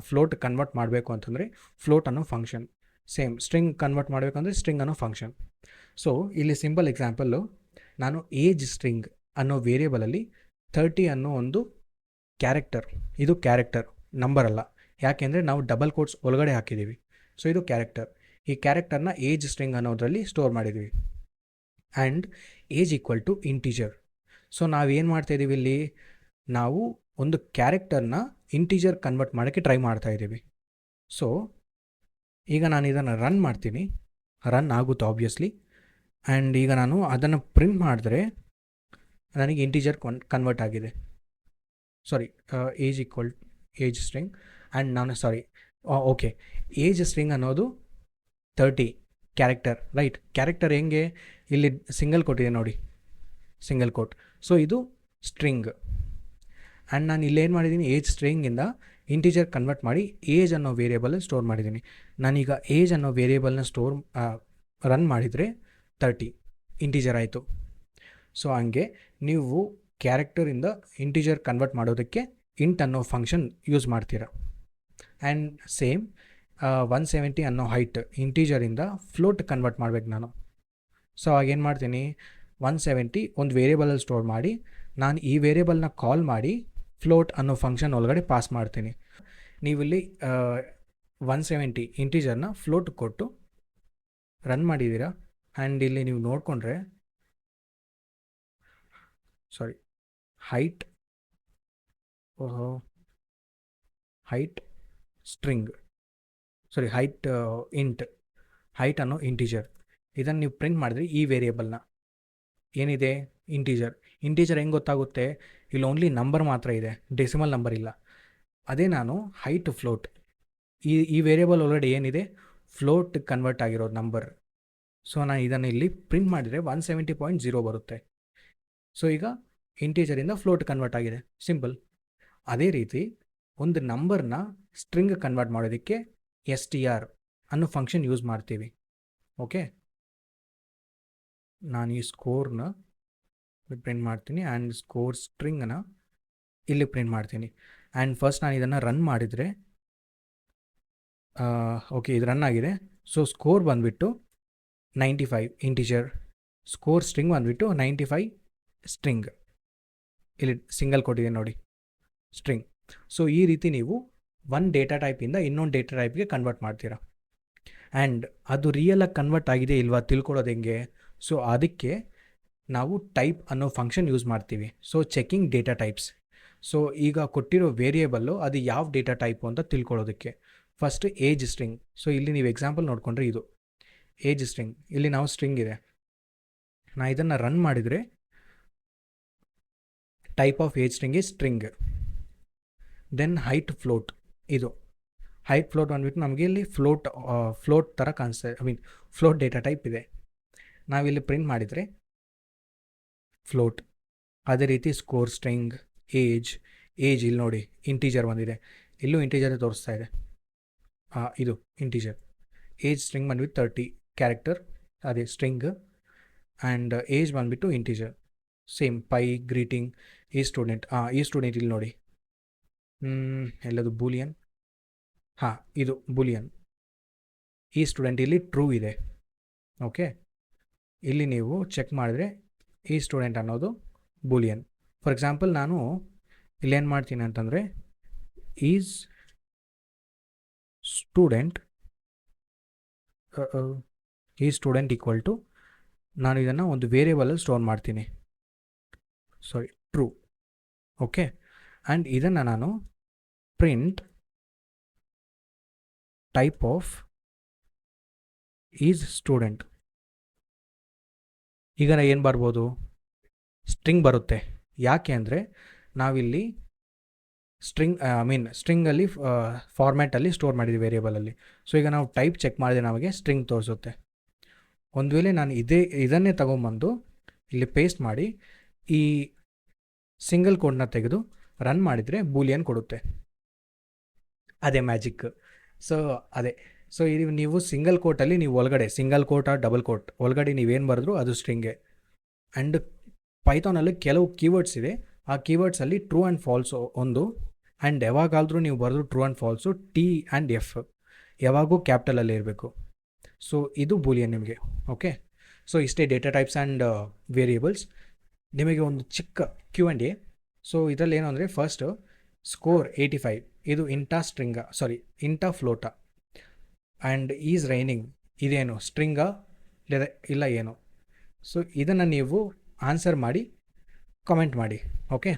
Speaker 1: float convert ಮಾಡಬೇಕು ಅಂತಂದರೆ ಫ್ಲೋಟ್ ಅನ್ನೋ ಫಂಕ್ಷನ್. ಸೇಮ್ ಸ್ಟ್ರಿಂಗ್ ಕನ್ವರ್ಟ್ ಮಾಡಬೇಕಂದ್ರೆ ಸ್ಟ್ರಿಂಗ್ ಅನ್ನೋ ಫಂಕ್ಷನ್. ಸೊ ಇಲ್ಲಿ ಸಿಂಪಲ್ ಎಕ್ಸಾಂಪಲ್ಲು, ನಾನು ಏಜ್ ಸ್ಟ್ರಿಂಗ್ ಅನ್ನೋ ವೇರಿಯೇಬಲಲ್ಲಿ 30 ಅನ್ನೋ ಒಂದು ಕ್ಯಾರೆಕ್ಟರ್, ಇದು ಕ್ಯಾರೆಕ್ಟರ್ ನಂಬರ್ ಅಲ್ಲ, ಯಾಕೆಂದರೆ ನಾವು ಡಬಲ್ ಕೋಟ್ಸ್ ಒಳಗಡೆ ಹಾಕಿದ್ದೀವಿ. ಸೊ ಇದು ಕ್ಯಾರೆಕ್ಟರ್. ಈ ಕ್ಯಾರೆಕ್ಟರ್ನ ಏಜ್ ಸ್ಟ್ರಿಂಗ್ ಅನ್ನೋದರಲ್ಲಿ ಸ್ಟೋರ್ ಮಾಡಿದ್ದೀವಿ. And age equal to integer. So ನಾವೇನು ಮಾಡ್ತಾಯಿದ್ದೀವಿ ಇಲ್ಲಿ, ನಾವು ಒಂದು ಕ್ಯಾರೆಕ್ಟರ್ನ ಇಂಟೀಜರ್ ಕನ್ವರ್ಟ್ ಮಾಡೋಕ್ಕೆ ಟ್ರೈ ಮಾಡ್ತಾಯಿದ್ದೀವಿ. ಸೊ ಈಗ ನಾನು ಇದನ್ನು ರನ್ ಮಾಡ್ತೀನಿ, ರನ್ ಆಗುತ್ತೆ ಆಬ್ವಿಯಸ್ಲಿ. ಆ್ಯಂಡ್ ಈಗ ನಾನು ಅದನ್ನು ಪ್ರಿಂಟ್ ಮಾಡಿದ್ರೆ ನನಗೆ ಇಂಟೀಜರ್ ಕನ್ವರ್ಟ್ ಆಗಿದೆ. Sorry, age equal age string and ನಾನು ಓಕೆ, ಏಜ್ ಸ್ಟ್ರಿಂಗ್ ಅನ್ನೋದು 30 ಕ್ಯಾರೆಕ್ಟರ್, ರೈಟ್. ಕ್ಯಾರೆಕ್ಟರ್ ಹೆಂಗೆ, ಇಲ್ಲಿ ಸಿಂಗಲ್ ಕೋಟ್ ಇದೆ ನೋಡಿ, ಸಿಂಗಲ್ ಕೋಟ್. ಸೊ ಇದು ಸ್ಟ್ರಿಂಗ್. ಆ್ಯಂಡ್ ನಾನು ಇಲ್ಲೇನು ಮಾಡಿದ್ದೀನಿ, ಏಜ್ ಸ್ಟ್ರಿಂಗಿಂದ ಇಂಟೀಜರ್ ಕನ್ವರ್ಟ್ ಮಾಡಿ ಏಜ್ ಅನ್ನೋ ವೇರಿಯೇಬಲಲ್ಲಿ ಸ್ಟೋರ್ ಮಾಡಿದ್ದೀನಿ. ನಾನೀಗ ಏಜ್ ಅನ್ನೋ ವೇರಿಯೇಬಲ್ನ ರನ್ ಮಾಡಿದರೆ 30 ಇಂಟೀಜರ್ ಆಯಿತು. ಸೊ ಹಂಗೆ ನೀವು ಕ್ಯಾರೆಕ್ಟರಿಂದ ಇಂಟೀಜರ್ ಕನ್ವರ್ಟ್ ಮಾಡೋದಕ್ಕೆ ಇಂಟ್ ಅನ್ನೋ ಫಂಕ್ಷನ್ ಯೂಸ್ ಮಾಡ್ತೀರಾ. ಆ್ಯಂಡ್ ಸೇಮ್ 170 ಅನ್ನೋ ಹೈಟ್ ಇಂಟೀಜರಿಂದ ಫ್ಲೋಟ್ ಕನ್ವರ್ಟ್ ಮಾಡ್ಬೇಕು ನಾನು. ಸೊ ಆಗೇನು ಮಾಡ್ತೀನಿ, 170 ಒಂದು ವೇರಿಯೇಬಲಲ್ಲಿ ಸ್ಟೋರ್ ಮಾಡಿ ನಾನು ಈ ವೇರಿಯೇಬಲ್ನ ಕಾಲ್ ಮಾಡಿ ಫ್ಲೋಟ್ ಅನ್ನೋ ಫಂಕ್ಷನ್ ಒಳಗಡೆ ಪಾಸ್ ಮಾಡ್ತೀನಿ. ನೀವಿಲ್ಲಿ 170 ಇಂಟೀಜರ್ನ ಫ್ಲೋಟ್ ಕೊಟ್ಟು ರನ್ ಮಾಡಿದ್ದೀರಾ. ಆ್ಯಂಡ್ ಇಲ್ಲಿ ನೀವು ನೋಡಿಕೊಂಡ್ರೆ ಹೈಟ್ ಸ್ಟ್ರಿಂಗ್, ಹೈಟ್ ಅನ್ನೋ ಇಂಟೀಜರ್, ಇದನ್ನು ನೀವು ಪ್ರಿಂಟ್ ಮಾಡಿದ್ರೆ ಈ ವೇರಿಯೇಬಲ್ನ ಏನಿದೆ ಇಂಟೀಜರ್ ಹೆಂಗೆ ಗೊತ್ತಾಗುತ್ತೆ, ಇಲ್ಲಿ ಓನ್ಲಿ ನಂಬರ್ ಮಾತ್ರ ಇದೆ, ಡೆಸಿಮಲ್ ನಂಬರ್ ಇಲ್ಲ. ಅದೇ ನಾನು ಹೈಟ್ ಫ್ಲೋಟ್, ಈ ವೇರಿಯೇಬಲ್ ಒಳಗಡೆ ಏನಿದೆ ಫ್ಲೋಟ್ ಕನ್ವರ್ಟ್ ಆಗಿರೋದು ನಂಬರ್. ಸೊ ನಾನು ಇದನ್ನು ಇಲ್ಲಿ ಪ್ರಿಂಟ್ ಮಾಡಿದರೆ 170.0 ಬರುತ್ತೆ. ಸೊ ಈಗ ಇಂಟೀಜರಿಂದ ಫ್ಲೋಟ್ ಕನ್ವರ್ಟ್ ಆಗಿದೆ, ಸಿಂಪಲ್. ಅದೇ ರೀತಿ ಒಂದು ನಂಬರ್ನ ಸ್ಟ್ರಿಂಗ್ ಕನ್ವರ್ಟ್ ಮಾಡೋದಕ್ಕೆ str ಅನ್ನೋ ಫಂಕ್ಷನ್ ಯೂಸ್ ಮಾಡ್ತೀವಿ. ಓಕೆ, ನಾನು ಈ ಸ್ಕೋರ್ನ ಪ್ರಿಂಟ್ ಮಾಡ್ತೀನಿ ಆ್ಯಂಡ್ ಸ್ಕೋರ್ ಸ್ಟ್ರಿಂಗನ್ನು ಇಲ್ಲಿ ಪ್ರಿಂಟ್ ಮಾಡ್ತೀನಿ. ಆ್ಯಂಡ್ ಫಸ್ಟ್ ನಾನು ಇದನ್ನು ರನ್ ಮಾಡಿದರೆ ಓಕೆ, ಇದು ರನ್ ಆಗಿದೆ. ಸೊ ಸ್ಕೋರ್ ಬಂದುಬಿಟ್ಟು 95 ಇಂಟೀಜರ್, ಸ್ಕೋರ್ ಸ್ಟ್ರಿಂಗ್ ಬಂದುಬಿಟ್ಟು 95 ಸ್ಟ್ರಿಂಗ್, ಇಲ್ಲಿ ಸಿಂಗಲ್ ಕೊಟ್ಟಿದೆ ನೋಡಿ ಸ್ಟ್ರಿಂಗ್. ಸೊ ಈ ರೀತಿ ನೀವು ಒಂದು ಡೇಟಾ ಟೈಪಿಂದ ಇನ್ನೊಂದು ಡೇಟಾ ಟೈಪ್ಗೆ ಕನ್ವರ್ಟ್ ಮಾಡ್ತೀರಾ. ಆ್ಯಂಡ್ ಅದು ರಿಯಲಾಗಿ ಕನ್ವರ್ಟ್ ಆಗಿದೆ ಇಲ್ವಾ ತಿಳ್ಕೊಳ್ಳೋದು ಹೆಂಗೆ, ಸೊ ಅದಕ್ಕೆ ನಾವು ಟೈಪ್ ಅನ್ನೋ ಫಂಕ್ಷನ್ ಯೂಸ್ ಮಾಡ್ತೀವಿ. So checking data types. So ಈಗ ಕೊಟ್ಟಿರೋ ವೇರಿಯೇಬಲ್ಲು ಅದು ಯಾವ ಡೇಟಾ ಟೈಪು ಅಂತ ತಿಳ್ಕೊಳ್ಳೋದಕ್ಕೆ ಫಸ್ಟ್ ಏಜ್ ಸ್ಟ್ರಿಂಗ್. ಸೊ ಇಲ್ಲಿ ನೀವು ಎಕ್ಸಾಂಪಲ್ ನೋಡಿಕೊಂಡ್ರೆ ಇದು ಏಜ್ ಸ್ಟ್ರಿಂಗ್, ಇಲ್ಲಿ ನಾವು ಸ್ಟ್ರಿಂಗ್ ಇದೆ. ನಾ ಇದನ್ನು ರನ್ ಮಾಡಿದರೆ type of age string is string. Then height float, ಇದು ಹೈಟ್ ಫ್ಲೋಟ್ ಬಂದುಬಿಟ್ಟು ನಮಗೆ ಇಲ್ಲಿ ಫ್ಲೋಟ್ ಥರ ಕಾಣಿಸ್ತಾ ಫ್ಲೋಟ್ ಡೇಟಾ ಟೈಪ್ ಇದೆ. ನಾವಿಲ್ಲಿ ಪ್ರಿಂಟ್ ಮಾಡಿದರೆ ಫ್ಲೋಟ್. ಅದೇ ರೀತಿ ಸ್ಕೋರ್ ಸ್ಟ್ರಿಂಗ್, ಏಜ್ ಇಲ್ಲಿ ನೋಡಿ ಇಂಟೀಜರ್ ಬಂದಿದೆ, ಇಲ್ಲೂ ಇಂಟೀಜರ್ ತೋರಿಸ್ತಾ ಇದೆ, ಇದು ಇಂಟೀಜರ್. ಏಜ್ ಸ್ಟ್ರಿಂಗ್ ಬಂದುಬಿಟ್ಟು 30 ಕ್ಯಾರೆಕ್ಟರ್, ಅದೇ ಸ್ಟ್ರಿಂಗ್. ಆ್ಯಂಡ್ ಏಜ್ ಬಂದುಬಿಟ್ಟು ಇಂಟೀಜರ್. ಸೇಮ್ ಪೈ, ಗ್ರೀಟಿಂಗ್, ಈ ಸ್ಟೂಡೆಂಟ್ ಇಲ್ಲಿ ನೋಡಿ, ಎಲ್ಲದು ಬೂಲಿಯನ್, ಇದು ಬೂಲಿಯನ್. ಈ ಸ್ಟೂಡೆಂಟ್ ಇಲ್ಲಿ ಟ್ರೂ ಇದೆ. ಓಕೆ, ಇಲ್ಲಿ ನೀವು ಚೆಕ್ ಮಾಡಿದ್ರೆ ಈ ಸ್ಟೂಡೆಂಟ್ ಅನ್ನೋದು ಬೂಲಿಯನ್. ಫಾರ್ ಎಕ್ಸಾಂಪಲ್ ನಾನು ಇಲ್ಲೇನು ಮಾಡ್ತೀನಿ ಅಂತಂದರೆ ಈಸ್ ಸ್ಟೂಡೆಂಟ್ ಈಕ್ವಲ್ ಟು, ನಾನು ಇದನ್ನು ಒಂದು ವೇರಿಯೇಬಲಲ್ಲಿ ಸ್ಟೋರ್ ಮಾಡ್ತೀನಿ, ಟ್ರೂ. ಓಕೆ, ಆ್ಯಂಡ್ ಇದನ್ನು ನಾನು print type of is student. ಈಗ ಏನು ಬರ್ಬೋದು, ಸ್ಟ್ರಿಂಗ್ ಬರುತ್ತೆ. ಯಾಕೆ ಅಂದರೆ ನಾವಿಲ್ಲಿ ಸ್ಟ್ರಿಂಗಲ್ಲಿ ಫಾರ್ಮ್ಯಾಟಲ್ಲಿ ಸ್ಟೋರ್ ಮಾಡಿದ್ವಿ ವೇರಿಯೇಬಲಲ್ಲಿ. ಸೊ ಈಗ ನಾವು ಟೈಪ್ ಚೆಕ್ ಮಾಡಿದ್ರೆ ನಮಗೆ ಸ್ಟ್ರಿಂಗ್ ತೋರಿಸುತ್ತೆ. ಒಂದು ವೇಳೆ ನಾನು ಇದನ್ನೇ ತೊಗೊಂಬಂದು ಇಲ್ಲಿ ಪೇಸ್ಟ್ ಮಾಡಿ ಈ ಸಿಂಗಲ್ ಕೋಡ್ನ ತೆಗೆದು ರನ್ ಮಾಡಿದರೆ ಬೂಲಿಯನ್ ಕೊಡುತ್ತೆ. ಅದೇ ಮ್ಯಾಜಿಕ್. ಸೊ ಅದೇ, ಸೊ ಇದು ನೀವು ಸಿಂಗಲ್ ಕೋಟಲ್ಲಿ ನೀವು ಒಳಗಡೆ single quote or double quote ಒಳಗಡೆ ನೀವೇನು ಬರೆದ್ರು ಅದು ಸ್ಟ್ರಿಂಗೆ. ಆ್ಯಂಡ್ ಪೈಥಾನಲ್ಲಿ ಕೆಲವು ಕೀವರ್ಡ್ಸ್ ಇದೆ, ಆ ಕೀವರ್ಡ್ಸಲ್ಲಿ ಟ್ರೂ ಆ್ಯಂಡ್ ಫಾಲ್ಸು ಒಂದು, ಆ್ಯಂಡ್ ಯಾವಾಗಾದರೂ ನೀವು ಬರೆದ್ರು true and falls T and F ಯಾವಾಗೂ ಕ್ಯಾಪಿಟಲಲ್ಲಿ ಇರಬೇಕು. ಸೊ ಇದು ಬೂಲಿಯನ್ ನಿಮಗೆ. ಓಕೆ, ಸೊ ಇಷ್ಟೇ ಡೇಟಾ ಟೈಪ್ಸ್ ಆ್ಯಂಡ್ ವೇರಿಯೇಬಲ್ಸ್. ನಿಮಗೆ ಒಂದು ಚಿಕ್ಕ Q&A. ಸೊ ಇದರಲ್ಲಿ ಏನು ಅಂದರೆ ಫಸ್ಟು ಸ್ಕೋರ್ 85 ಇದು ಇಂಟಾ ಫ್ಲೋಟಾ, ಆ್ಯಂಡ್ ಈಸ್ ರೈನಿಂಗ್ ಇದೇನು ಸ್ಟ್ರಿಂಗಾ ಇಲ್ಲ ಏನು. ಸೊ ಇದನ್ನು ನೀವು ಆನ್ಸರ್ ಮಾಡಿ ಕಾಮೆಂಟ್ ಮಾಡಿ. ಓಕೆ,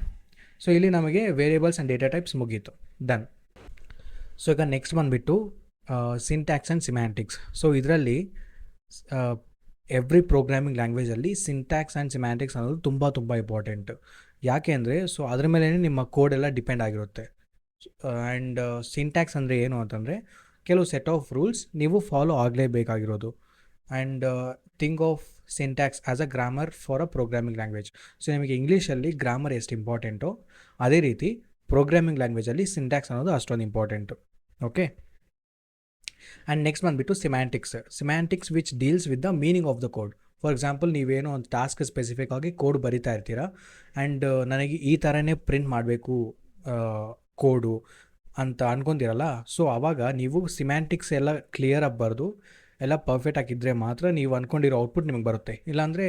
Speaker 1: ಸೊ ಇಲ್ಲಿ ನಮಗೆ ವೇರಿಯೇಬಲ್ಸ್ ಆ್ಯಂಡ್ ಡೇಟಾ ಟೈಪ್ಸ್ ಮುಗೀತು, ಡನ್. ಸೊ ಈಗ ನೆಕ್ಸ್ಟ್ ಬಂದುಬಿಟ್ಟು ಸಿಂಟ್ಯಾಕ್ಸ್ ಆ್ಯಂಡ್ ಸಿಮ್ಯಾಂಟಿಕ್ಸ್. ಸೊ ಇದರಲ್ಲಿ ಎವ್ರಿ ಪ್ರೋಗ್ರಾಮಿಂಗ್ ಲ್ಯಾಂಗ್ವೇಜಲ್ಲಿ ಸಿಂಟ್ಯಾಕ್ಸ್ ಆ್ಯಂಡ್ ಸಿಮ್ಯಾಂಟಿಕ್ಸ್ ಅನ್ನೋದು ತುಂಬ ಇಂಪಾರ್ಟೆಂಟ್. ಯಾಕೆ ಅಂದರೆ ಸೊ ಅದ್ರ ಮೇಲೆ ನಿಮ್ಮ ಕೋಡ್ ಎಲ್ಲ ಡಿಪೆಂಡ್ ಆಗಿರುತ್ತೆ. ಆ್ಯಂಡ್ ಸಿಂಟ್ಯಾಕ್ಸ್ ಅಂದರೆ ಏನು ಅಂತಂದರೆ ಕೆಲವು ಸೆಟ್ ಆಫ್ ರೂಲ್ಸ್ ನೀವು ಫಾಲೋ ಆಗಲೇಬೇಕಾಗಿರೋದು. And think of syntax as a grammar for a programming language. So ನಿಮಗೆ ಇಂಗ್ಲೀಷಲ್ಲಿ ಗ್ರಾಮರ್ ಎಷ್ಟು ಇಂಪಾರ್ಟೆಂಟೋ ಅದೇ ರೀತಿ ಪ್ರೋಗ್ರಾಮಿಂಗ್ ಲ್ಯಾಂಗ್ವೇಜಲ್ಲಿ ಸಿಂಟ್ಯಾಕ್ಸ್ ಅನ್ನೋದು ಅಷ್ಟೊಂದು ಇಂಪಾರ್ಟೆಂಟು. ಓಕೆ, ಆ್ಯಂಡ್ ನೆಕ್ಸ್ಟ್ ಬಂದುಬಿಟ್ಟು ಸಿಮ್ಯಾಂಟಿಕ್ಸ್ which deals with the meaning of the code. For example ನೀವೇನೋ ಒಂದು ಟಾಸ್ಕ್ ಸ್ಪೆಸಿಫಿಕ್ ಆಗಿ ಕೋಡ್ ಬರಿತಾ ಇರ್ತೀರಾ, ಆ್ಯಂಡ್ ನನಗೆ ಈ ಥರನೇ ಪ್ರಿಂಟ್ ಮಾಡಬೇಕು ಕೋಡು ಅಂತ ಅನ್ಕೊತೀರಲ್ಲ. ಸೊ ಆವಾಗ ನೀವು ಸಿಮ್ಯಾಂಟಿಕ್ಸ್ ಎಲ್ಲ ಕ್ಲಿಯರಾಗಿ ಬರೆದು ಎಲ್ಲ ಪರ್ಫೆಕ್ಟ್ ಆಗಿದ್ದರೆ ಮಾತ್ರ ನೀವು ಅಂದ್ಕೊಂಡಿರೋ ಔಟ್ಪುಟ್ ನಿಮಗೆ ಬರುತ್ತೆ. ಇಲ್ಲಾಂದರೆ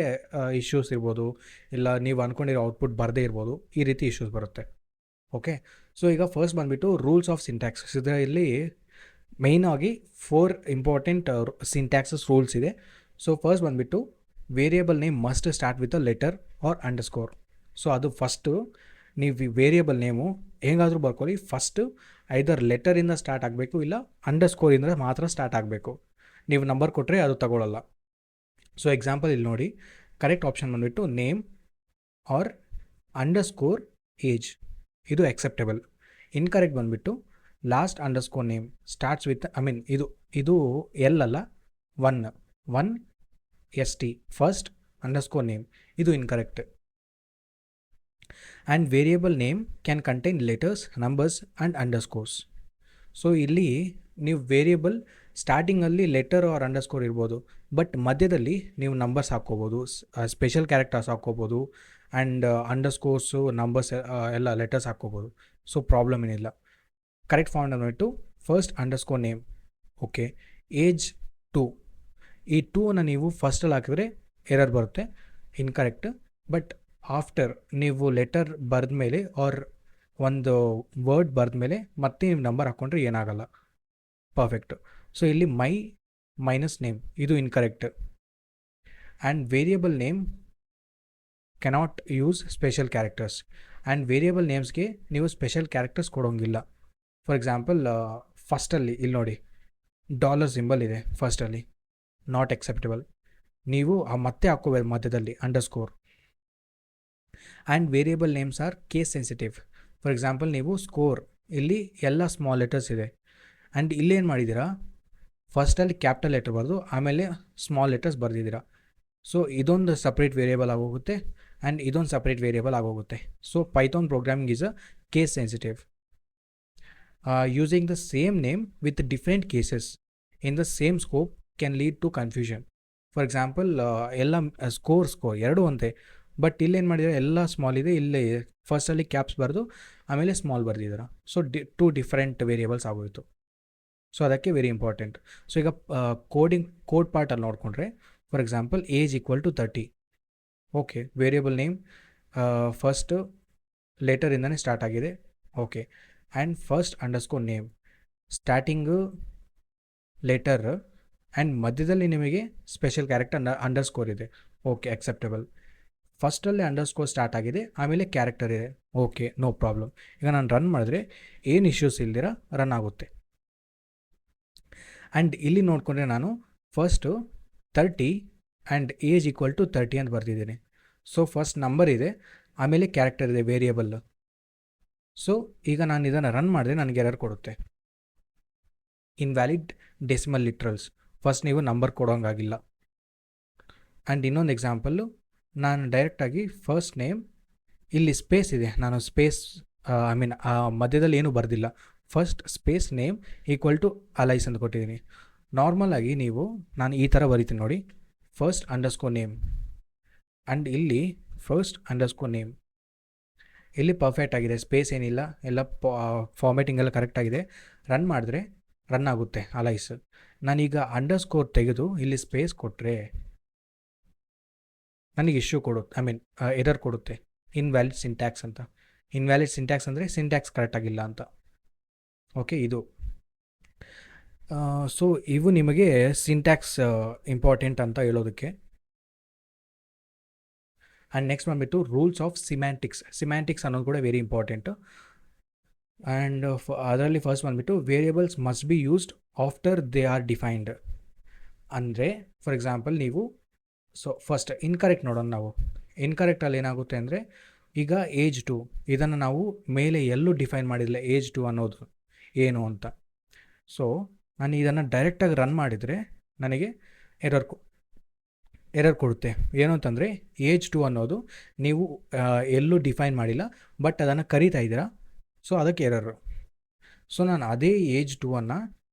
Speaker 1: ಇಶ್ಯೂಸ್ ಇರ್ಬೋದು, ಇಲ್ಲ ನೀವು ಅಂದ್ಕೊಂಡಿರೋ ಔಟ್ಪುಟ್ ಬರದೇ ಇರ್ಬೋದು, ಈ ರೀತಿ ಇಶ್ಯೂಸ್ ಬರುತ್ತೆ. ಓಕೆ, ಸೊ ಈಗ ಫಸ್ಟ್ ಬಂದುಬಿಟ್ಟು ರೂಲ್ಸ್ ಆಫ್ ಸಿಂಟ್ಯಾಕ್ಸ್. ಇದರಲ್ಲಿ ಮೇಯ್ನಾಗಿ 4 ಇಂಪಾರ್ಟೆಂಟ್ ಸಿಂಟ್ಯಾಕ್ಸಸ್ ರೂಲ್ಸ್ ಇದೆ. ಸೊ ಫಸ್ಟ್ ಬಂದುಬಿಟ್ಟು variable name must start with a letter or underscore. So ಅದು ಫಸ್ಟು ನೀವು ವೇರಿಯೇಬಲ್ ನೇಮು ಹೇಗಾದರೂ ಬರ್ಕೊಳ್ಳಿ, ಫಸ್ಟು ಐದರ್ ಲೆಟರಿಂದ ಸ್ಟಾರ್ಟ್ ಆಗಬೇಕು, ಇಲ್ಲ ಅಂಡರ್ಸ್ಕೋರಿಂದ ಮಾತ್ರ ಸ್ಟಾರ್ಟ್ ಆಗಬೇಕು. ನೀವು ನಂಬರ್ ಕೊಟ್ಟರೆ ಅದು ತಗೊಳ್ಳಲ್ಲ. ಸೊ ಎಕ್ಸಾಂಪಲ್ ಇಲ್ಲಿ ನೋಡಿ, ಕರೆಕ್ಟ್ ಆಪ್ಷನ್ ಬಂದುಬಿಟ್ಟು ನೇಮ್ ಆರ್ ಅಂಡರ್ಸ್ಕೋರ್ ಏಜ್, ಇದು ಎಕ್ಸೆಪ್ಟೇಬಲ್. ಇನ್ಕರೆಕ್ಟ್ ಬಂದುಬಿಟ್ಟು last underscore name starts with ಇದು ಎಲ್ ಅಲ್ಲ, one ST first underscore name, ಇದು incorrect. And variable name can contain letters, numbers and underscores. So ಇಲ್ಲಿ ನೀವು ವೇರಿಯೇಬಲ್ ಸ್ಟಾರ್ಟಿಂಗಲ್ಲಿ ಲೆಟರ್ ಆರ್ ಅಂಡರ್ಸ್ಕೋರ್ ಇರ್ಬೋದು, ಬಟ್ ಮಧ್ಯದಲ್ಲಿ ನೀವು ನಂಬರ್ಸ್ ಹಾಕ್ಕೋಬೋದು, ಸ್ಪೆಷಲ್ ಕ್ಯಾರೆಕ್ಟರ್ಸ್ ಹಾಕ್ಕೋಬೋದು, ಆ್ಯಂಡ್ ಅಂಡರ್ಸ್ಕೋರ್ಸು ನಂಬರ್ಸ್ ಎಲ್ಲ ಲೆಟರ್ಸ್ ಹಾಕ್ಕೋಬೋದು. ಸೊ ಪ್ರಾಬ್ಲಮ್ ಏನಿಲ್ಲ. ಕರೆಕ್ಟ್ ಫಾರ್ಮ್ ಬಂದುಬಿಟ್ಟು first underscore name. Okay, age 2, ಈ 2ನ ನೀವು ಫಸ್ಟಲ್ಲಿ ಹಾಕಿದ್ರೆ ಎರರ್ ಬರುತ್ತೆ, ಇನ್ಕರೆಕ್ಟ್. ಬಟ್ ಆಫ್ಟರ್ ನೀವು ಲೆಟರ್ ಬರೆದ ಮೇಲೆ ಆರ್ ಒಂದು ವರ್ಡ್ ಬರೆದ ಮೇಲೆ ಮತ್ತೆ ನೀವು ನಂಬರ್ ಹಾಕ್ಕೊಂಡ್ರೆ ಏನಾಗಲ್ಲ, ಪರ್ಫೆಕ್ಟು. ಸೊ ಇಲ್ಲಿ ಮೈನಸ್ ನೇಮ್, ಇದು incorrect. And variable name cannot use special characters. And variable ನೇಮ್ಸ್ಗೆ ನೀವು ಸ್ಪೆಷಲ್ ಕ್ಯಾರೆಕ್ಟರ್ಸ್ ಕೊಡೋಂಗಿಲ್ಲ. ಫಾರ್ ಎಕ್ಸಾಂಪಲ್ ಫಸ್ಟಲ್ಲಿ ಇಲ್ಲಿ ನೋಡಿ ಡಾಲರ್ ಸಿಂಬಲ್ ಇದೆ ಫಸ್ಟಲ್ಲಿ, ನಾಟ್ ಎಕ್ಸೆಪ್ಟೇಬಲ್. ನೀವು ಮತ್ತೆ ಹಾಕ್ಕೋಬೇಕು ಮಧ್ಯದಲ್ಲಿ underscore. And variable names are case sensitive. For example ನೀವು ಸ್ಕೋರ್ ಇಲ್ಲಿ ಎಲ್ಲ ಸ್ಮಾಲ್ ಲೆಟರ್ಸ್ ಇದೆ, ಆ್ಯಂಡ್ ಇಲ್ಲೇನು ಮಾಡಿದ್ದೀರಾ, ಫಸ್ಟಲ್ಲಿ ಕ್ಯಾಪಿಟಲ್ ಲೆಟರ್ ಬರೆದು ಆಮೇಲೆ ಸ್ಮಾಲ್ ಲೆಟರ್ಸ್ ಬರೆದಿದ್ದೀರಾ. ಸೊ ಇದೊಂದು ಸಪ್ರೇಟ್ ವೇರಿಯೇಬಲ್ ಆಗೋಗುತ್ತೆ, ಆ್ಯಂಡ್ ಇದೊಂದು ಸಪ್ರೇಟ್ ವೇರಿಯೇಬಲ್ ಆಗೋಗುತ್ತೆ. So Python programming is a case sensitive. Using the same name with different cases in the same scope can lead to confusion. For example, ಎಲ್ಲ ಸ್ಕೋರ್ ಎರಡು ಅಂತೆ, ಬಟ್ ಇಲ್ಲೇನು ಮಾಡಿದ್ದಾರೆ, ಎಲ್ಲ ಸ್ಮಾಲ್ ಇದೆ, ಇಲ್ಲೇ ಫಸ್ಟಲ್ಲಿ ಕ್ಯಾಪ್ಸ್ ಬರೆದು ಆಮೇಲೆ ಸ್ಮಾಲ್ ಬರೆದಿದ್ದಾರೆ. ಸೊ 2 ಡಿಫ್ರೆಂಟ್ ವೇರಿಯೇಬಲ್ಸ್ ಆಗೋಯಿತು. ಸೊ ಅದಕ್ಕೆ ವೆರಿ ಇಂಪಾರ್ಟೆಂಟ್. ಸೊ ಈಗ ಕೋಡ್ ಪಾರ್ಟಲ್ಲಿ ನೋಡಿಕೊಂಡ್ರೆ, for example age equal to 30. Okay, variable name first ಲೆಟರಿಂದನೇ ಸ್ಟಾರ್ಟ್ ಆಗಿದೆ. Okay, and first underscore name starting letter, and ಮಧ್ಯದಲ್ಲಿ ನಿಮಗೆ ಸ್ಪೆಷಲ್ ಕ್ಯಾರೆಕ್ಟರ್ ಅಂಡರ್ಸ್ಕೋರ್ ಇದೆ. Okay, acceptable. ಫಸ್ಟಲ್ಲೇ ಅಂಡರ್ಸ್ಕೋರ್ ಸ್ಟಾರ್ಟ್ ಆಗಿದೆ, ಆಮೇಲೆ ಕ್ಯಾರೆಕ್ಟರ್ ಇದೆ. Okay, no problem. ಈಗ ನಾನು ರನ್ ಮಾಡಿದ್ರೆ ಏನು ಇಶ್ಯೂಸ್ ಇಲ್ದಿರ ರನ್ ಆಗುತ್ತೆ. ಆ್ಯಂಡ್ ಇಲ್ಲಿ ನೋಡಿಕೊಂಡ್ರೆ ನಾನು first 30 and age equal to 30 ಅಂತ ಬರ್ತಿದ್ದೀನಿ. ಸೊ ಫಸ್ಟ್ ನಂಬರ್ ಇದೆ, ಆಮೇಲೆ ಕ್ಯಾರೆಕ್ಟರ್ ಇದೆ, ವೇರಿಯೇಬಲ್. ಸೊ ಈಗ ನಾನು ಇದನ್ನು ರನ್ ಮಾಡಿದ್ರೆ ನನಗೆ ಎರರ್ ಕೊಡುತ್ತೆ, ಇನ್ವ್ಯಾಲಿಡ್ ಡೆಸಿಮಲ್ ಲಿಟ್ರಲ್ಸ್. ಫಸ್ಟ್ ನೀವು ನಂಬರ್ ಕೊಡೋಂಗಾಗಿಲ್ಲ. ಆ್ಯಂಡ್ ಇನ್ನೊಂದು ಎಕ್ಸಾಂಪಲ್ಲು, ನಾನು ಡೈರೆಕ್ಟಾಗಿ ಫಸ್ಟ್ ನೇಮ್, ಇಲ್ಲಿ ಸ್ಪೇಸ್ ಇದೆ, ನಾನು ಸ್ಪೇಸ್ ಐ ಮೀನ್ ಮಧ್ಯದಲ್ಲಿ ಏನೂ ಬರೆದಿಲ್ಲ, first space name equal to Alice ಅಂತ ಕೊಟ್ಟಿದ್ದೀನಿ. ನಾರ್ಮಲಾಗಿ ನೀವು, ನಾನು ಈ ಥರ ಬರಿತೀನಿ ನೋಡಿ, ಫಸ್ಟ್ ಅಂಡರ್ಸ್ಕೋರ್ ನೇಮ್ ಆ್ಯಂಡ್ ಇಲ್ಲಿ ಫಸ್ಟ್ ಅಂಡರ್ಸ್ಕೋರ್ ನೇಮ್. ಇಲ್ಲಿ ಪರ್ಫೆಕ್ಟ್ ಆಗಿದೆ, ಸ್ಪೇಸ್ ಏನಿಲ್ಲ, ಎಲ್ಲ ಫಾರ್ಮ್ಯಾಟಿಂಗ್ ಎಲ್ಲ ಕರೆಕ್ಟಾಗಿದೆ. ರನ್ ಮಾಡಿದ್ರೆ ರನ್ ಆಗುತ್ತೆ ಅಲೈಸ್. ನಾನೀಗ ಅಂಡರ್ಸ್ಕೋರ್ ತೆಗೆದು ಇಲ್ಲಿ ಸ್ಪೇಸ್ ಕೊಟ್ಟರೆ ನನಗೆ ಇಶ್ಯೂ ಕೊಡುತ್ತೆ, ಐ ಮೀನ್ ಎರರ್ ಕೊಡುತ್ತೆ, ಇನ್ವ್ಯಾಲಿಡ್ ಸಿಂಟ್ಯಾಕ್ಸ್ ಅಂತ. ಇನ್ವ್ಯಾಲಿಡ್ ಸಿಂಟ್ಯಾಕ್ಸ್ ಅಂದರೆ ಸಿಂಟ್ಯಾಕ್ಸ್ ಕರೆಕ್ಟಾಗಿಲ್ಲ ಅಂತ. ಓಕೆ, ಇದು ಸೊ ಇವು ನಿಮಗೆ ಸಿಂಟ್ಯಾಕ್ಸ್ ಇಂಪಾರ್ಟೆಂಟ್ ಅಂತ ಹೇಳೋದಕ್ಕೆ. ಆ್ಯಂಡ್ ನೆಕ್ಸ್ಟ್ ಬಂದುಬಿಟ್ಟು ರೂಲ್ಸ್ ಆಫ್ ಸಿಮ್ಯಾಂಟಿಕ್ಸ್ ಅನ್ನೋದು ಕೂಡ ವೆರಿ ಇಂಪಾರ್ಟೆಂಟು. ಆ್ಯಂಡ್ ಅದರಲ್ಲಿ ಫಸ್ಟ್ ಬಂದುಬಿಟ್ಟು variables must be used after they are defined. ಅಂದರೆ ಫಾರ್ ಎಕ್ಸಾಂಪಲ್ ನೀವು, ಸೊ ಫಸ್ಟ್ ಇನ್ಕರೆಕ್ಟ್ ನೋಡೋಣ ನಾವು. ಇನ್ಕರೆಕ್ಟಲ್ಲಿ ಏನಾಗುತ್ತೆ ಅಂದರೆ, ಈಗ ಏಜ್ 2 ಇದನ್ನು ನಾವು ಮೇಲೆ ಎಲ್ಲೂ ಡಿಫೈನ್ ಮಾಡಿಲ್ಲ, ಏಜ್ 2 ಅನ್ನೋದು ಏನು ಅಂತ. ಸೊ ನಾನು ಇದನ್ನು ಡೈರೆಕ್ಟಾಗಿ ರನ್ ಮಾಡಿದರೆ ನನಗೆ ಎರರ್ ಕೊಡುತ್ತೆ. ಏನು ಅಂತಂದರೆ, ಏಜ್ 2 ಅನ್ನೋದು ನೀವು ಎಲ್ಲೂ ಡಿಫೈನ್ ಮಾಡಿಲ್ಲ, ಬಟ್ ಅದನ್ನು ಕರೀತಾ ಇದ್ದೀರಾ, ಸೊ ಅದಕ್ಕೆ ಎರರು. ಸೊ ನಾನು ಅದೇ ಏಜ್ 2